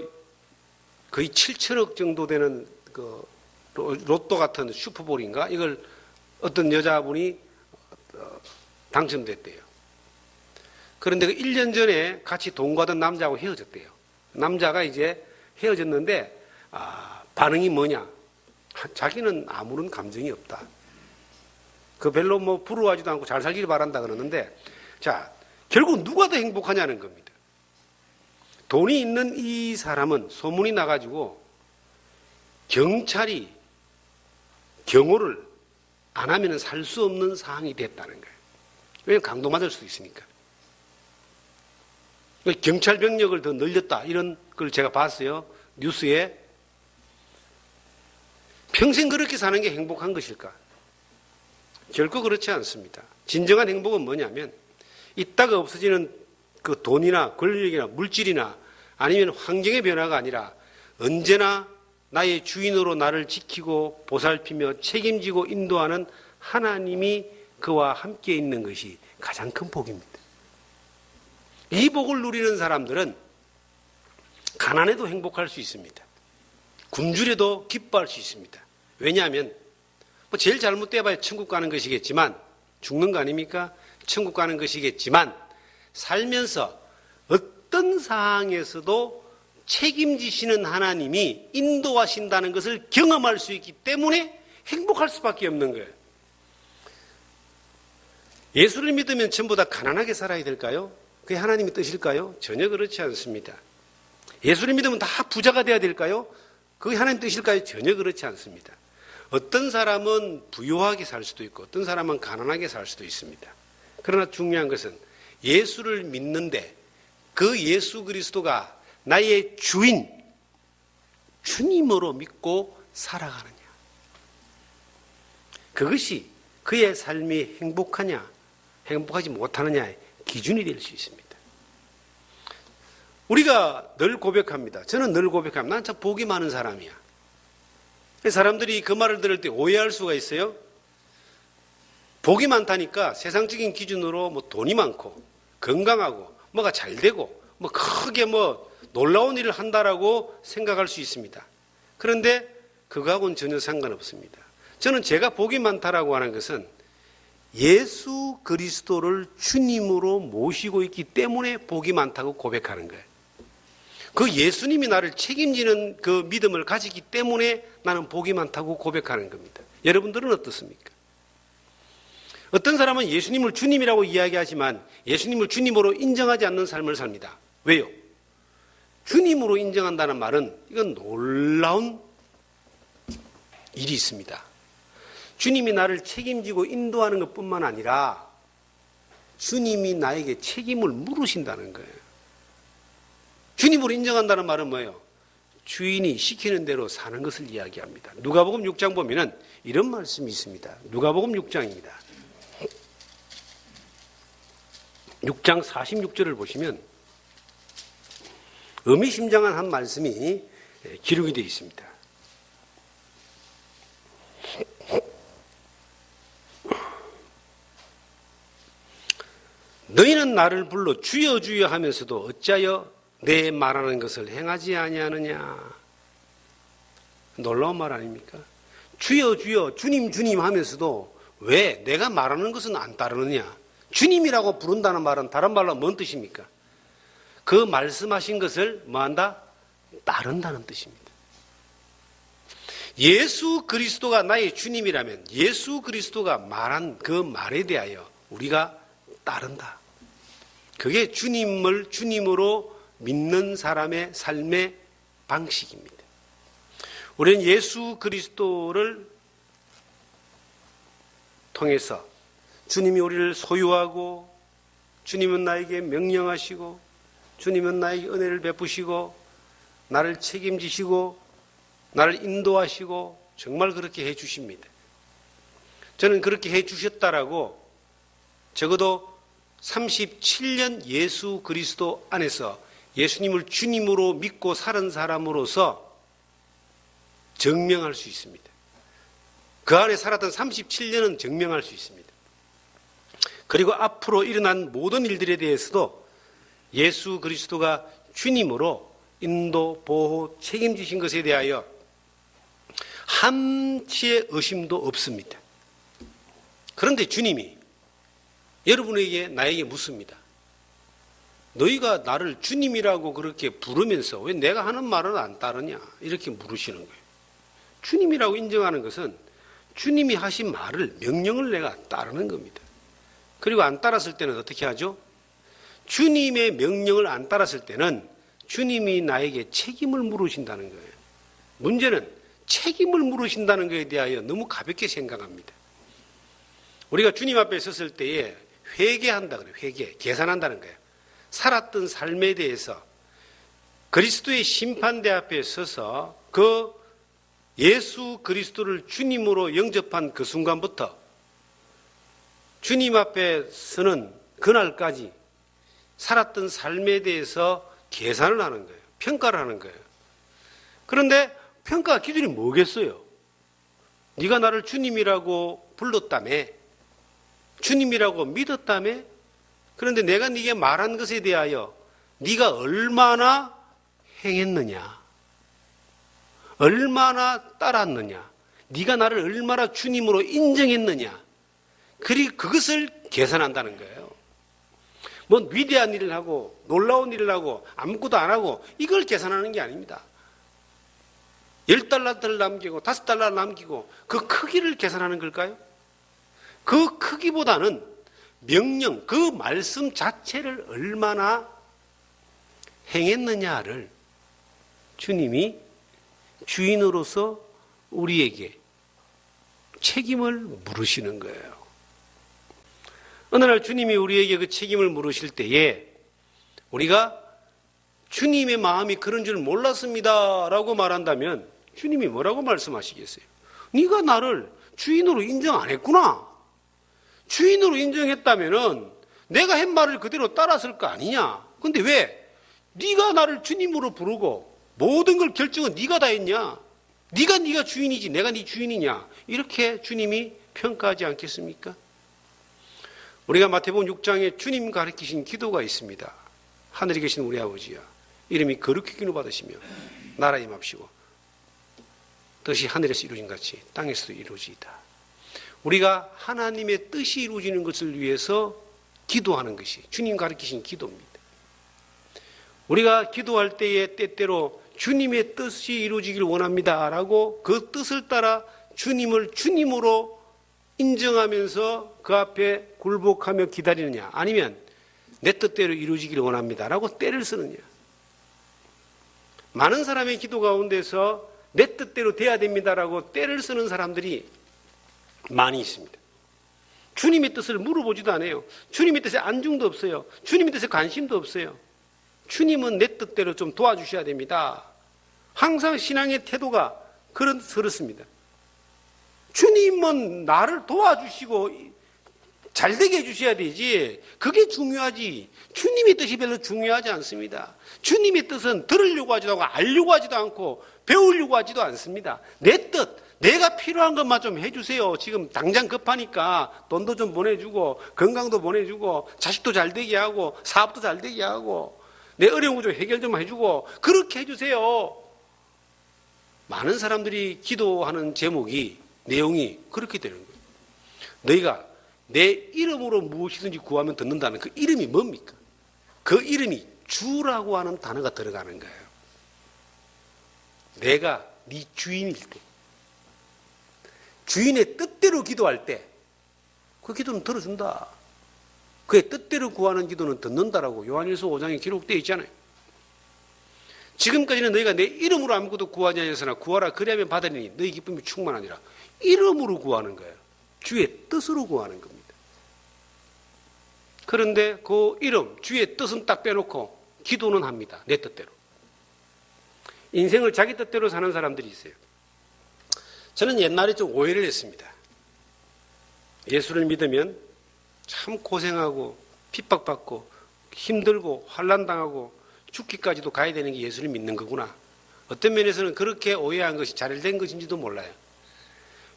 거의 7천억 정도 되는 그 로또 같은 슈퍼볼인가 이걸 어떤 여자분이 당첨됐대요. 그런데 그 1년 전에 같이 동거하던 남자하고 헤어졌대요. 남자가 이제 헤어졌는데 반응이 뭐냐? 자기는 아무런 감정이 없다. 그 별로 부러워하지도 않고 잘 살기를 바란다 그러는데, 자, 결국 누가 더 행복하냐는 겁니다. 돈이 있는 이 사람은 소문이 나가지고 경찰이 경호를 안 하면 살 수 없는 상황이 됐다는 거예요. 왜냐하면 강도 맞을 수도 있으니까. 경찰 병력을 더 늘렸다 이런 걸 제가 봤어요. 뉴스에. 평생 그렇게 사는 게 행복한 것일까? 결코 그렇지 않습니다. 진정한 행복은 뭐냐면 있다가 없어지는 그 돈이나 권력이나 물질이나 아니면 환경의 변화가 아니라 언제나 나의 주인으로 나를 지키고 보살피며 책임지고 인도하는 하나님이 그와 함께 있는 것이 가장 큰 복입니다. 이 복을 누리는 사람들은 가난해도 행복할 수 있습니다. 굶주려도 기뻐할 수 있습니다. 왜냐하면 제일 잘못돼봐야 천국 가는 것이겠지만 죽는 거 아닙니까? 천국 가는 것이겠지만 살면서 어떤 상황에서도 책임지시는 하나님이 인도하신다는 것을 경험할 수 있기 때문에 행복할 수밖에 없는 거예요. 예수를 믿으면 전부 다 가난하게 살아야 될까요? 그게 하나님의 뜻일까요? 전혀 그렇지 않습니다. 예수를 믿으면 다 부자가 돼야 될까요? 그게 하나님의 뜻일까요? 전혀 그렇지 않습니다. 어떤 사람은 부유하게 살 수도 있고 어떤 사람은 가난하게 살 수도 있습니다. 그러나 중요한 것은 예수를 믿는데 그 예수 그리스도가 나의 주인, 주님으로 믿고 살아가느냐. 그것이 그의 삶이 행복하냐, 행복하지 못하느냐의 기준이 될 수 있습니다. 우리가 늘 고백합니다. 저는 늘 고백합니다. 난 참 복이 많은 사람이야. 사람들이 그 말을 들을 때 오해할 수가 있어요. 복이 많다니까 세상적인 기준으로 돈이 많고 건강하고 뭐가 잘 되고 크게 놀라운 일을 한다라고 생각할 수 있습니다. 그런데 그거하고는 전혀 상관없습니다. 저는 제가 복이 많다라고 하는 것은 예수 그리스도를 주님으로 모시고 있기 때문에 복이 많다고 고백하는 거예요. 그 예수님이 나를 책임지는 그 믿음을 가지기 때문에 나는 복이 많다고 고백하는 겁니다. 여러분들은 어떻습니까? 어떤 사람은 예수님을 주님이라고 이야기하지만 예수님을 주님으로 인정하지 않는 삶을 삽니다. 왜요? 주님으로 인정한다는 말은 이건 놀라운 일이 있습니다. 주님이 나를 책임지고 인도하는 것뿐만 아니라 주님이 나에게 책임을 물으신다는 거예요. 주님으로 인정한다는 말은 뭐예요? 주인이 시키는 대로 사는 것을 이야기합니다. 누가복음 6장 보면은 이런 말씀이 있습니다. 누가복음 6장입니다. 6장 46절을 보시면 의미심장한 한 말씀이 기록이 되어 있습니다. 너희는 나를 불러 주여 주여 하면서도 어찌하여 내 말하는 것을 행하지 아니하느냐. 놀라운 말 아닙니까? 주여 주여 주님 주님 하면서도 왜 내가 말하는 것은 안 따르느냐. 주님이라고 부른다는 말은 다른 말로 뭔 뜻입니까? 그 말씀하신 것을 뭐한다? 따른다는 뜻입니다. 예수 그리스도가 나의 주님이라면 예수 그리스도가 말한 그 말에 대하여 우리가 따른다. 그게 주님을 주님으로 믿는 사람의 삶의 방식입니다. 우리는 예수 그리스도를 통해서 주님이 우리를 소유하고 주님은 나에게 명령하시고 주님은 나에게 은혜를 베푸시고 나를 책임지시고 나를 인도하시고 정말 그렇게 해 주십니다. 저는 그렇게 해 주셨다라고 적어도 37년 예수 그리스도 안에서 예수님을 주님으로 믿고 사는 사람으로서 증명할 수 있습니다. 그 안에 살았던 37년은 증명할 수 있습니다. 그리고 앞으로 일어난 모든 일들에 대해서도 예수 그리스도가 주님으로 인도, 보호, 책임지신 것에 대하여 한치의 의심도 없습니다. 그런데 주님이 여러분에게 나에게 묻습니다. 너희가 나를 주님이라고 그렇게 부르면서 왜 내가 하는 말은 안 따르냐? 이렇게 물으시는 거예요. 주님이라고 인정하는 것은 주님이 하신 말을, 명령을 내가 따르는 겁니다. 그리고 안 따랐을 때는 어떻게 하죠? 주님의 명령을 안 따랐을 때는 주님이 나에게 책임을 물으신다는 거예요. 문제는 책임을 물으신다는 것에 대하여 너무 가볍게 생각합니다. 우리가 주님 앞에 섰을 때에 회개한다 그래요. 회개, 계산한다는 거예요. 살았던 삶에 대해서 그리스도의 심판대 앞에 서서 그 예수 그리스도를 주님으로 영접한 그 순간부터 주님 앞에 서는 그날까지 살았던 삶에 대해서 계산을 하는 거예요. 평가를 하는 거예요. 그런데 평가 기준이 뭐겠어요? 네가 나를 주님이라고 불렀다며, 주님이라고 믿었다며, 그런데 내가 네게 말한 것에 대하여 네가 얼마나 행했느냐, 얼마나 따랐느냐, 네가 나를 얼마나 주님으로 인정했느냐, 그리고 그것을 계산한다는 거예요. 뭐 위대한 일을 하고 놀라운 일을 하고 아무것도 안 하고 이걸 계산하는 게 아닙니다. 10달러를 남기고 5달러 남기고 그 크기를 계산하는 걸까요? 그 크기보다는 명령, 그 말씀 자체를 얼마나 행했느냐를 주님이 주인으로서 우리에게 책임을 물으시는 거예요. 어느 날 주님이 우리에게 그 책임을 물으실 때에 우리가 주님의 마음이 그런 줄 몰랐습니다 라고 말한다면 주님이 뭐라고 말씀하시겠어요? 네가 나를 주인으로 인정 안 했구나. 주인으로 인정했다면은 내가 한 말을 그대로 따랐을 거 아니냐. 근데 왜 네가 나를 주님으로 부르고 모든 걸 결정은 네가 다 했냐. 네가 주인이지 내가 네 주인이냐. 이렇게 주님이 평가하지 않겠습니까? 우리가 마태복음 6장에 주님 가르치신 기도가 있습니다. 하늘에 계신 우리 아버지야, 이름이 거룩히 기도 받으시며 나라 임합시고 뜻이 하늘에서 이루어진 같이 땅에서도 이루어지이다. 우리가 하나님의 뜻이 이루어지는 것을 위해서 기도하는 것이 주님 가르치신 기도입니다. 우리가 기도할 때에 때때로 주님의 뜻이 이루어지길 원합니다라고 그 뜻을 따라 주님을 주님으로 인정하면서 그 앞에 굴복하며 기다리느냐, 아니면 내 뜻대로 이루어지기를 원합니다라고 때를 쓰느냐. 많은 사람의 기도 가운데서 내 뜻대로 돼야 됩니다라고 때를 쓰는 사람들이 많이 있습니다. 주님의 뜻을 물어보지도 않아요. 주님의 뜻에 안중도 없어요. 주님의 뜻에 관심도 없어요. 주님은 내 뜻대로 좀 도와주셔야 됩니다. 항상 신앙의 태도가 그렇습니다. 주님은 나를 도와주시고 잘되게 해주셔야 되지. 그게 중요하지. 주님의 뜻이 별로 중요하지 않습니다. 주님의 뜻은 들으려고 하지도 않고 알려고 하지도 않고 배우려고 하지도 않습니다. 내 뜻, 내가 필요한 것만 좀 해주세요. 지금 당장 급하니까 돈도 좀 보내주고 건강도 보내주고 자식도 잘되게 하고 사업도 잘되게 하고 내 어려운 거 좀 해결 좀 해주고 그렇게 해주세요. 많은 사람들이 기도하는 제목이, 내용이 그렇게 되는 거예요. 너희가 내 이름으로 무엇이든지 구하면 듣는다는 그 이름이 뭡니까? 그 이름이 주라고 하는 단어가 들어가는 거예요. 내가 네 주인일 때, 주인의 뜻대로 기도할 때 그 기도는 들어준다. 그의 뜻대로 구하는 기도는 듣는다라고 요한일서 5장에 기록되어 있잖아요. 지금까지는 너희가 내 이름으로 아무것도 구하지 아니하였으나 구하라 그리하면 받으리니 너희 기쁨이 충만하니라. 이름으로 구하는 거예요. 주의 뜻으로 구하는 겁니다. 그런데 그 이름, 주의 뜻은 딱 빼놓고 기도는 합니다. 내 뜻대로. 인생을 자기 뜻대로 사는 사람들이 있어요. 저는 옛날에 좀 오해를 했습니다. 예수를 믿으면 참 고생하고 핍박받고 힘들고 환난당하고 죽기까지도 가야 되는 게 예수를 믿는 거구나. 어떤 면에서는 그렇게 오해한 것이 잘된 것인지도 몰라요.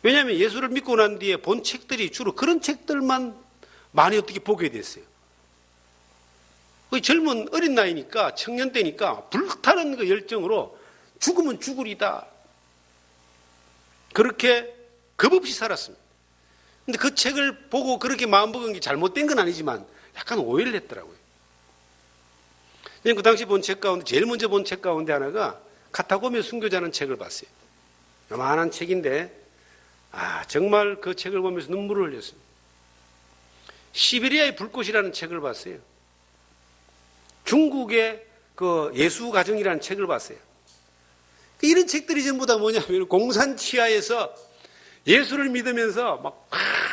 왜냐하면 예수를 믿고 난 뒤에 본 책들이 주로 그런 책들만 많이 어떻게 보게 됐어요. 젊은 어린 나이니까 청년 때니까 불타는 그 열정으로 죽으면 죽으리다. 그렇게 겁없이 살았습니다. 근데 그 책을 보고 그렇게 마음먹은 게 잘못된 건 아니지만 약간 오해를 했더라고요. 그 당시 본 책 가운데 제일 먼저 본 책 가운데 하나가 카타고메 순교자는 책을 봤어요. 요만한 책인데 정말 그 책을 보면서 눈물을 흘렸습니다. 시베리아의 불꽃이라는 책을 봤어요. 중국의 그 예수가정이라는 책을 봤어요. 이런 책들이 전부 다 뭐냐면 공산 치하에서 예수를 믿으면서 막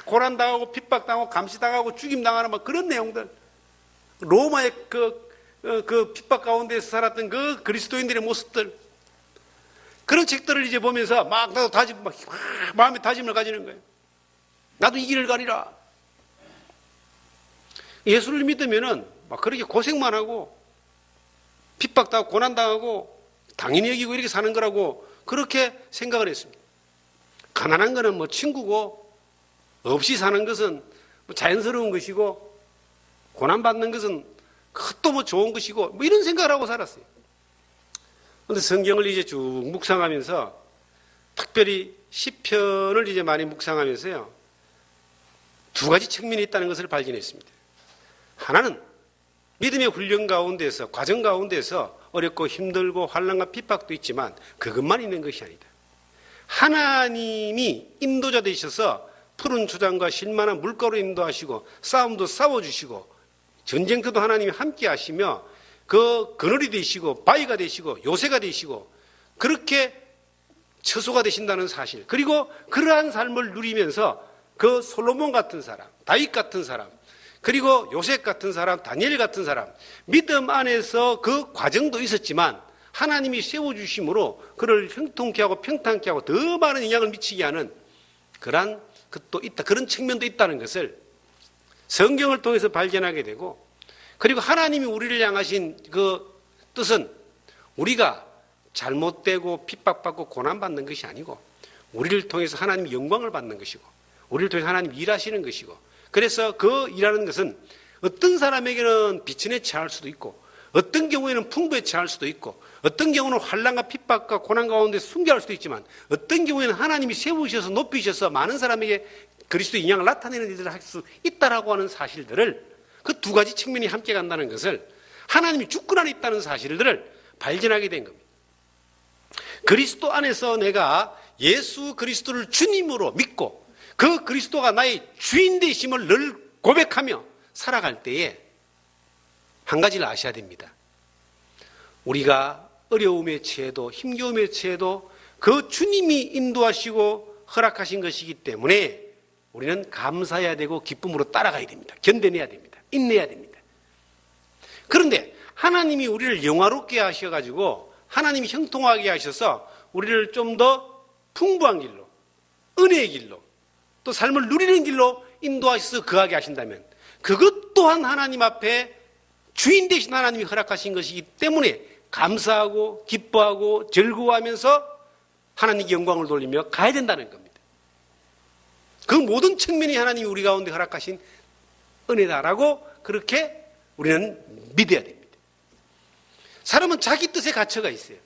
고난당하고 핍박당하고 감시당하고 죽임당하는 막 그런 내용들. 로마의 그 핍박 가운데서 살았던 그 그리스도인들의 모습들. 그런 책들을 이제 보면서 막 나도 마음에 다짐을 가지는 거예요. 나도 이 길을 가리라. 예수를 믿으면은 막 그렇게 고생만 하고 핍박당하고 고난당하고 당연히 여기고 이렇게 사는 거라고 그렇게 생각을 했습니다. 가난한 거는 뭐 친구고 없이 사는 것은 뭐 자연스러운 것이고 고난받는 것은 또 뭐 좋은 것이고 뭐 이런 생각을 하고 살았어요. 그런데 성경을 이제 쭉 묵상하면서 특별히 시편을 이제 많이 묵상하면서요. 두 가지 측면이 있다는 것을 발견했습니다. 하나는 믿음의 훈련 가운데서 과정 가운데서 어렵고 힘들고 환난과 핍박도 있지만 그것만 있는 것이 아니다. 하나님이 인도자 되셔서 푸른 초장과 실만한 물가로 인도하시고 싸움도 싸워주시고 전쟁터도 하나님이 함께 하시며 그 그늘이 되시고 바위가 되시고 요새가 되시고 그렇게 처소가 되신다는 사실, 그리고 그러한 삶을 누리면서 그 솔로몬 같은 사람, 다윗 같은 사람, 그리고 요셉 같은 사람, 다니엘 같은 사람, 믿음 안에서 그 과정도 있었지만 하나님이 세워주심으로 그를 형통케 하고 평탄케 하고 더 많은 영향을 미치게 하는 그런 것도 있다. 그런 측면도 있다는 것을 성경을 통해서 발견하게 되고, 그리고 하나님이 우리를 향하신 그 뜻은 우리가 잘못되고 핍박받고 고난받는 것이 아니고 우리를 통해서 하나님이 영광을 받는 것이고 우리를 통해서 하나님이 일하시는 것이고, 그래서 그 일하는 것은 어떤 사람에게는 비천에 처할 수도 있고 어떤 경우에는 풍부에 처할 수도 있고 어떤 경우는 환난과 핍박과 고난 가운데 순교할 수도 있지만 어떤 경우에는 하나님이 세우셔서 높이셔서 많은 사람에게 그리스도의 영향을 나타내는 일들을 할 수 있다라고 하는 사실들을, 그 두 가지 측면이 함께 간다는 것을, 하나님이 주권 안에 있다는 사실들을 발견하게 된 겁니다. 그리스도 안에서 내가 예수 그리스도를 주님으로 믿고 그 그리스도가 나의 주인 되심을 늘 고백하며 살아갈 때에 한 가지를 아셔야 됩니다. 우리가 어려움에 처해도 힘겨움에 처해도 그 주님이 인도하시고 허락하신 것이기 때문에 우리는 감사해야 되고 기쁨으로 따라가야 됩니다. 견뎌내야 됩니다. 인내해야 됩니다. 그런데 하나님이 우리를 영화롭게 하셔가지고 하나님이 형통하게 하셔서 우리를 좀 더 풍부한 길로, 은혜의 길로, 또 삶을 누리는 길로 인도하셔서 거하게 하신다면 그것 또한 하나님 앞에 주인 되신 하나님이 허락하신 것이기 때문에 감사하고 기뻐하고 즐거워하면서 하나님께 영광을 돌리며 가야 된다는 겁니다. 그 모든 측면이 하나님이 우리 가운데 허락하신 은혜다라고 그렇게 우리는 믿어야 됩니다. 사람은 자기 뜻에 갇혀가 있어요.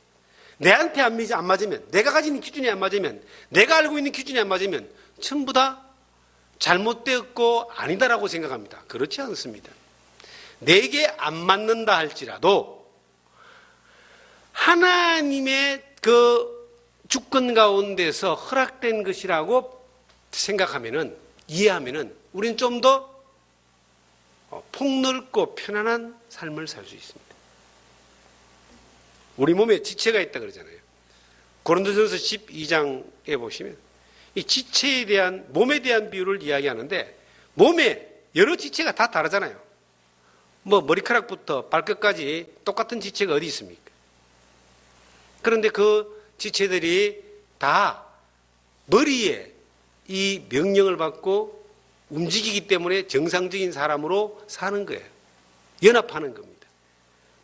내한테 안 맞으면, 내가 가지는 기준이 안 맞으면, 내가 알고 있는 기준이 안 맞으면 전부 다 잘못되었고 아니다라고 생각합니다. 그렇지 않습니다. 내게 안 맞는다 할지라도 하나님의 그 주권 가운데서 허락된 것이라고 생각하면은, 이해하면은 우리는 좀 더 폭넓고 편안한 삶을 살 수 있습니다. 우리 몸에 지체가 있다 그러잖아요. 고린도전서 12장에 보시면 이 지체에 대한, 몸에 대한 비유를 이야기하는데, 몸에 여러 지체가 다 다르잖아요. 뭐 머리카락부터 발끝까지 똑같은 지체가 어디 있습니까? 그런데 그 지체들이 다 머리에 이 명령을 받고 움직이기 때문에 정상적인 사람으로 사는 거예요. 연합하는 겁니다.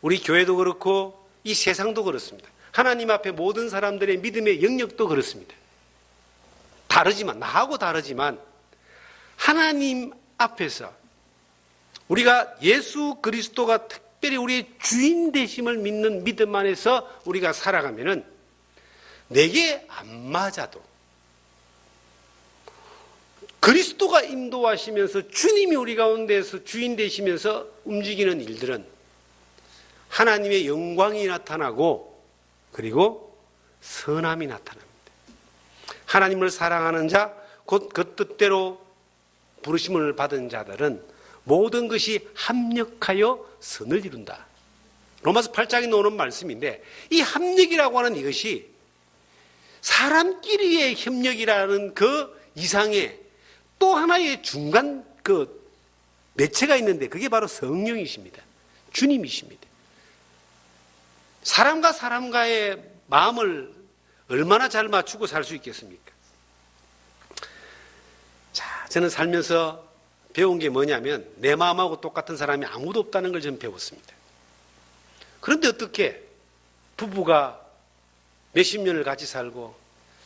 우리 교회도 그렇고 이 세상도 그렇습니다. 하나님 앞에 모든 사람들의 믿음의 영역도 그렇습니다. 다르지만, 나하고 다르지만 하나님 앞에서 우리가 예수 그리스도가 특별히 우리의 주인 되심을 믿는 믿음 안에서 우리가 살아가면은 내게 안 맞아도 그리스도가 인도하시면서 주님이 우리 가운데에서 주인 되시면서 움직이는 일들은 하나님의 영광이 나타나고 그리고 선함이 나타납니다. 하나님을 사랑하는 자, 곧 그 뜻대로 부르심을 받은 자들은 모든 것이 합력하여 선을 이룬다. 로마서 8장에 나오는 말씀인데, 이 합력이라고 하는 이것이 사람끼리의 협력이라는 그 이상의 또 하나의 중간 그 매체가 있는데, 그게 바로 성령이십니다. 주님이십니다. 사람과 사람과의 마음을 얼마나 잘 맞추고 살 수 있겠습니까? 자, 저는 살면서 배운 게 뭐냐면 내 마음하고 똑같은 사람이 아무도 없다는 걸 저는 배웠습니다. 그런데 어떻게 부부가 몇십 년을 같이 살고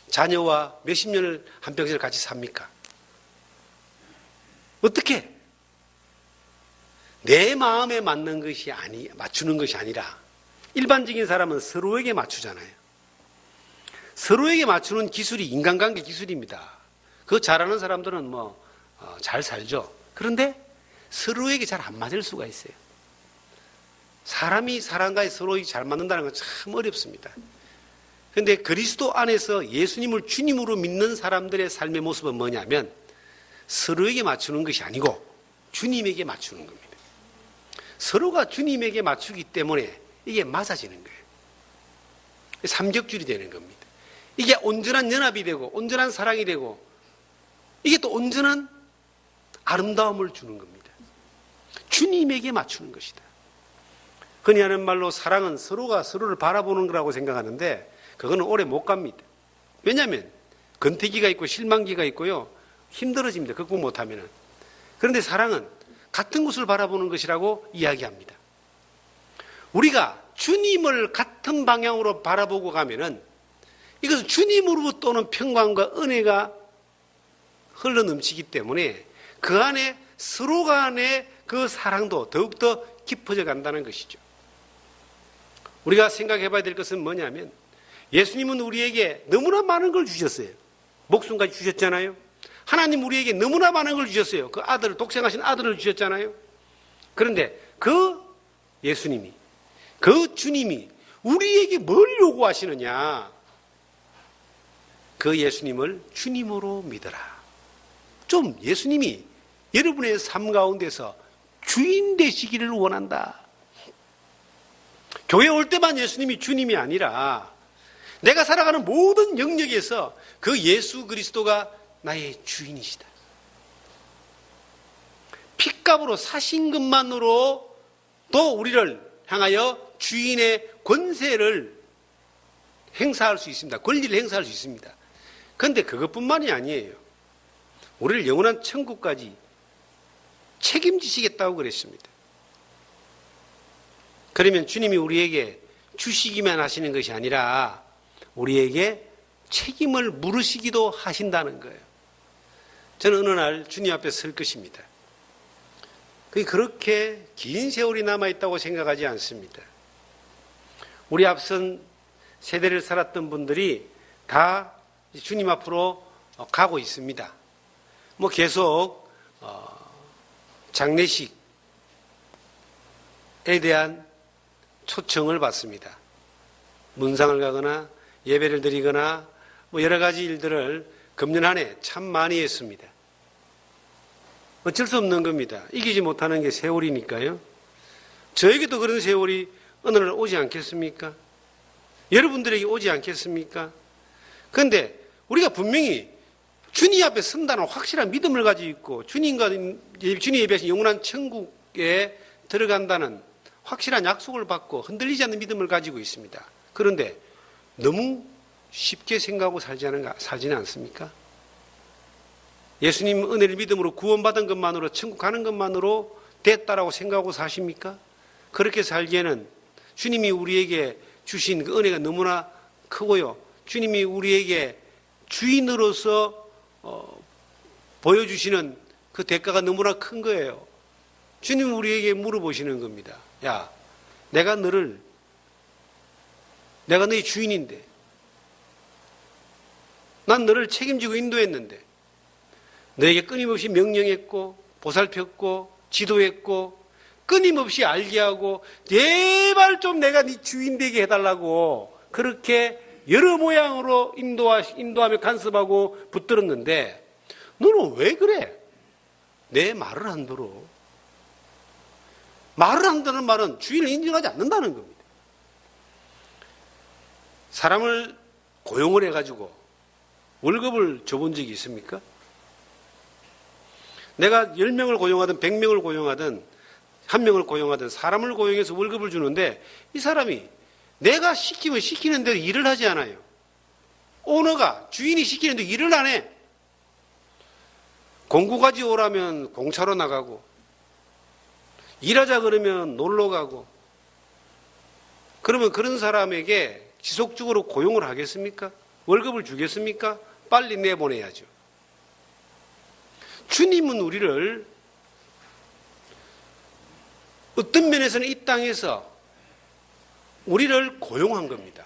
자녀와 몇십 년을 한평생을 같이 삽니까? 어떻게? 내 마음에 맞는 것이 맞추는 것이 아니라 일반적인 사람은 서로에게 맞추잖아요. 서로에게 맞추는 기술이 인간관계 기술입니다. 그거 잘하는 사람들은 잘 살죠. 그런데 서로에게 잘 안 맞을 수가 있어요. 사람이 사람과의 서로 잘 맞는다는 건 참 어렵습니다. 그런데 그리스도 안에서 예수님을 주님으로 믿는 사람들의 삶의 모습은 뭐냐면 서로에게 맞추는 것이 아니고 주님에게 맞추는 겁니다. 서로가 주님에게 맞추기 때문에 이게 맞아지는 거예요. 삼격줄이 되는 겁니다. 이게 온전한 연합이 되고 온전한 사랑이 되고 이게 또 온전한 아름다움을 주는 겁니다. 주님에게 맞추는 것이다. 흔히 하는 말로 사랑은 서로가 서로를 바라보는 거라고 생각하는데 그거는 오래 못 갑니다. 왜냐하면 권태기가 있고 실망기가 있고요. 힘들어집니다. 극복 못하면은. 그런데 사랑은 같은 곳을 바라보는 것이라고 이야기합니다. 우리가 주님을 같은 방향으로 바라보고 가면은 이것은 주님으로부터 오는 평강과 은혜가 흘러 넘치기 때문에 그 안에 서로 간의 그 사랑도 더욱더 깊어져 간다는 것이죠. 우리가 생각해 봐야 될 것은 뭐냐면 예수님은 우리에게 너무나 많은 걸 주셨어요. 목숨까지 주셨잖아요. 하나님 우리에게 너무나 많은 걸 주셨어요. 그 아들을, 독생하신 아들을 주셨잖아요. 그런데 그 예수님이, 그 주님이 우리에게 뭘 요구하시느냐? 그 예수님을 주님으로 믿어라. 좀 예수님이 여러분의 삶 가운데서 주인 되시기를 원한다. 교회 올 때만 예수님이 주님이 아니라 내가 살아가는 모든 영역에서 그 예수 그리스도가 나의 주인이시다. 핏값으로 사신 것만으로 또 우리를 향하여 주인의 권세를 행사할 수 있습니다. 권리를 행사할 수 있습니다. 그런데 그것뿐만이 아니에요. 우리를 영원한 천국까지 책임지시겠다고 그랬습니다. 그러면 주님이 우리에게 주시기만 하시는 것이 아니라 우리에게 책임을 물으시기도 하신다는 거예요. 저는 어느 날 주님 앞에 설 것입니다. 그게 그렇게 긴 세월이 남아있다고 생각하지 않습니다. 우리 앞선 세대를 살았던 분들이 다 주님 앞으로 가고 있습니다. 계속 장례식에 대한 초청을 받습니다. 문상을 가거나 예배를 드리거나 여러 가지 일들을 금년 한 해 참 많이 했습니다. 어쩔 수 없는 겁니다. 이기지 못하는 게 세월이니까요. 저에게도 그런 세월이 어느 날 오지 않겠습니까? 여러분들에게 오지 않겠습니까? 그런데 우리가 분명히 주님 앞에 선다는 확실한 믿음을 가지고 있고 주님이 예비하신 영원한 천국에 들어간다는 확실한 약속을 받고 흔들리지 않는 믿음을 가지고 있습니다. 그런데 너무 쉽게 생각하고 살지는 않습니까? 예수님 은혜를 믿음으로 구원받은 것만으로 천국 가는 것만으로 됐다라고 생각하고 사십니까? 그렇게 살기에는 주님이 우리에게 주신 그 은혜가 너무나 크고요. 주님이 우리에게 주인으로서 보여주시는 그 대가가 너무나 큰 거예요. 주님은 우리에게 물어보시는 겁니다. 야, 내가 너의 주인인데, 난 너를 책임지고 인도했는데, 너에게 끊임없이 명령했고, 보살폈고, 지도했고, 끊임없이 알게 하고, 제발 좀 내가 네 주인 되게 해달라고, 그렇게 여러 모양으로 인도하며 간섭하고 붙들었는데, 너는 왜 그래? 내 말을 안 들어. 말을 안 듣는 말은 주인을 인정하지 않는다는 겁니다. 사람을 고용을 해가지고 월급을 줘본 적이 있습니까? 내가 10명을 고용하든 100명을 고용하든 1명을 고용하든 사람을 고용해서 월급을 주는데 이 사람이 내가 시키면 시키는 대로 일을 하지 않아요. 오너가 주인이 시키는 대로 일을 안 해. 공구가지 오라면 공차로 나가고 일하자 그러면 놀러 가고 그러면 그런 사람에게 지속적으로 고용을 하겠습니까? 월급을 주겠습니까? 빨리 내보내야죠. 주님은 우리를 어떤 면에서는 이 땅에서 우리를 고용한 겁니다.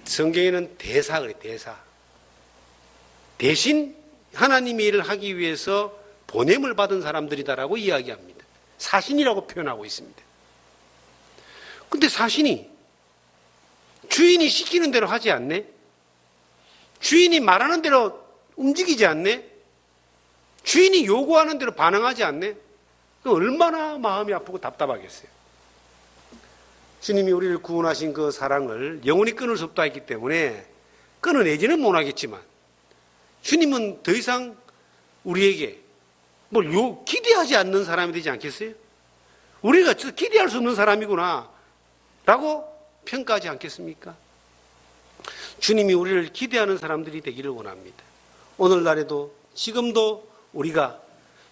성경에는 대사 그래, 대사. 대신 하나님의 일을 하기 위해서 보냄을 받은 사람들이다라고 이야기합니다. 사신이라고 표현하고 있습니다. 근데 사신이 주인이 시키는 대로 하지 않네? 주인이 말하는 대로 움직이지 않네? 주인이 요구하는 대로 반응하지 않네? 얼마나 마음이 아프고 답답하겠어요. 주님이 우리를 구원하신 그 사랑을 영원히 끊을 수 없다 했기 때문에 끊어내지는 못하겠지만 주님은 더 이상 우리에게 기대하지 않는 사람이 되지 않겠어요? 우리가 기대할 수 없는 사람이구나 라고 평가하지 않겠습니까? 주님이 우리를 기대하는 사람들이 되기를 원합니다. 오늘날에도 지금도 우리가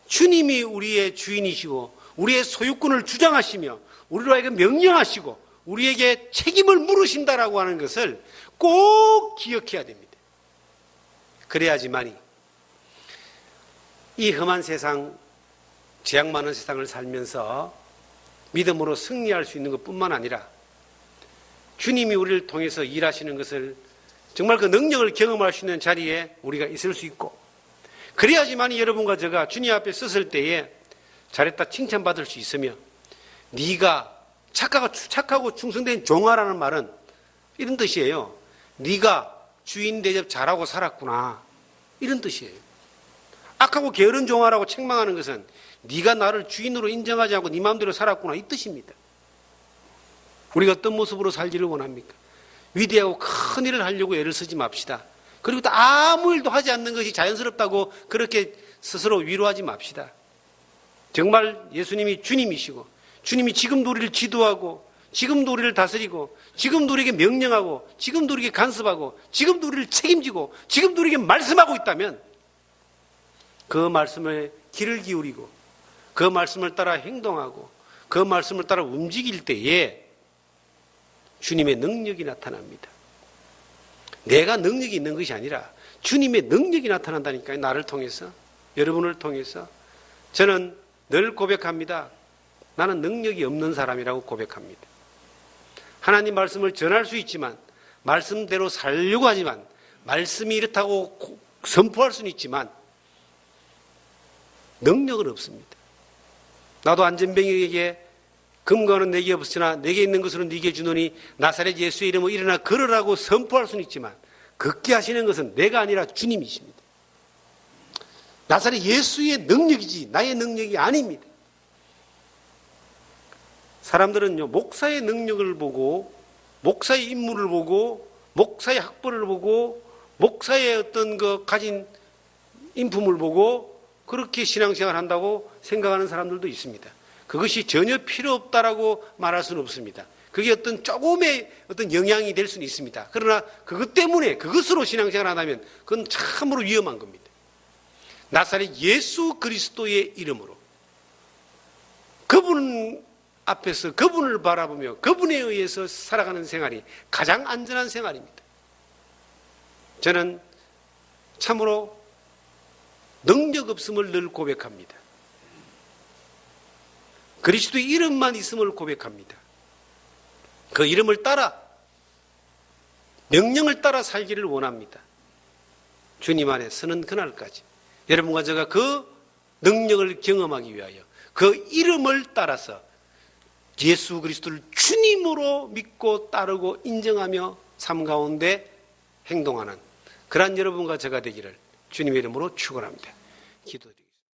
주님이 우리의 주인이시고 우리의 소유권을 주장하시며 우리에게 명령하시고 우리에게 책임을 물으신다라고 하는 것을 꼭 기억해야 됩니다. 그래야지만이 이 험한 세상, 죄악 많은 세상을 살면서 믿음으로 승리할 수 있는 것뿐만 아니라 주님이 우리를 통해서 일하시는 것을 정말 그 능력을 경험할 수 있는 자리에 우리가 있을 수 있고 그래야지만이 여러분과 제가 주님 앞에 섰을 때에 잘했다 칭찬받을 수 있으며 네가 착하고 충성된 종아라는 말은 이런 뜻이에요. 네가 주인 대접 잘하고 살았구나 이런 뜻이에요. 악하고 게으른 종아라고 책망하는 것은 네가 나를 주인으로 인정하지 않고 네 마음대로 살았구나 이 뜻입니다. 우리가 어떤 모습으로 살기를 원합니까? 위대하고 큰 일을 하려고 애를 쓰지 맙시다. 그리고 또 아무 일도 하지 않는 것이 자연스럽다고 그렇게 스스로 위로하지 맙시다. 정말 예수님이 주님이시고 주님이 지금도 우리를 지도하고 지금도 우리를 다스리고 지금도 우리에게 명령하고 지금도 우리에게 간섭하고 지금도 우리를 책임지고 지금도 우리에게 말씀하고 있다면 그 말씀에 귀를 기울이고 그 말씀을 따라 행동하고 그 말씀을 따라 움직일 때에 주님의 능력이 나타납니다. 내가 능력이 있는 것이 아니라 주님의 능력이 나타난다니까요. 나를 통해서 여러분을 통해서 저는 늘 고백합니다. 나는 능력이 없는 사람이라고 고백합니다. 하나님 말씀을 전할 수 있지만 말씀대로 살려고 하지만 말씀이 이렇다고 선포할 수는 있지만 능력은 없습니다. 나도 안전병에게 금과는 내게 없으나 내게 있는 것으로 네게 주노니 나사렛 예수의 이름으로 일어나 걸으라고 선포할 수는 있지만 걷게 하시는 것은 내가 아니라 주님이십니다. 나사렛 예수의 능력이지 나의 능력이 아닙니다. 사람들은요, 목사의 능력을 보고, 목사의 인물을 보고, 목사의 학벌을 보고, 목사의 어떤 그 가진 인품을 보고 그렇게 신앙생활 한다고 생각하는 사람들도 있습니다. 그것이 전혀 필요 없다라고 말할 수는 없습니다. 그게 어떤 조금의 어떤 영향이 될 수는 있습니다. 그러나 그것 때문에 그것으로 신앙생활 한다면 그건 참으로 위험한 겁니다. 나사렛 예수 그리스도의 이름으로 그분 앞에서 그분을 바라보며 그분에 의해서 살아가는 생활이 가장 안전한 생활입니다. 저는 참으로 능력 없음을 늘 고백합니다. 그리스도의 이름만 있음을 고백합니다. 그 이름을 따라 명령을 따라 살기를 원합니다. 주님 안에 서는 그날까지 여러분과 제가 그 능력을 경험하기 위하여 그 이름을 따라서 예수 그리스도를 주님으로 믿고 따르고 인정하며 삶 가운데 행동하는 그러한 여러분과 제가 되기를 주님의 이름으로 축원합니다. 기도드립니다.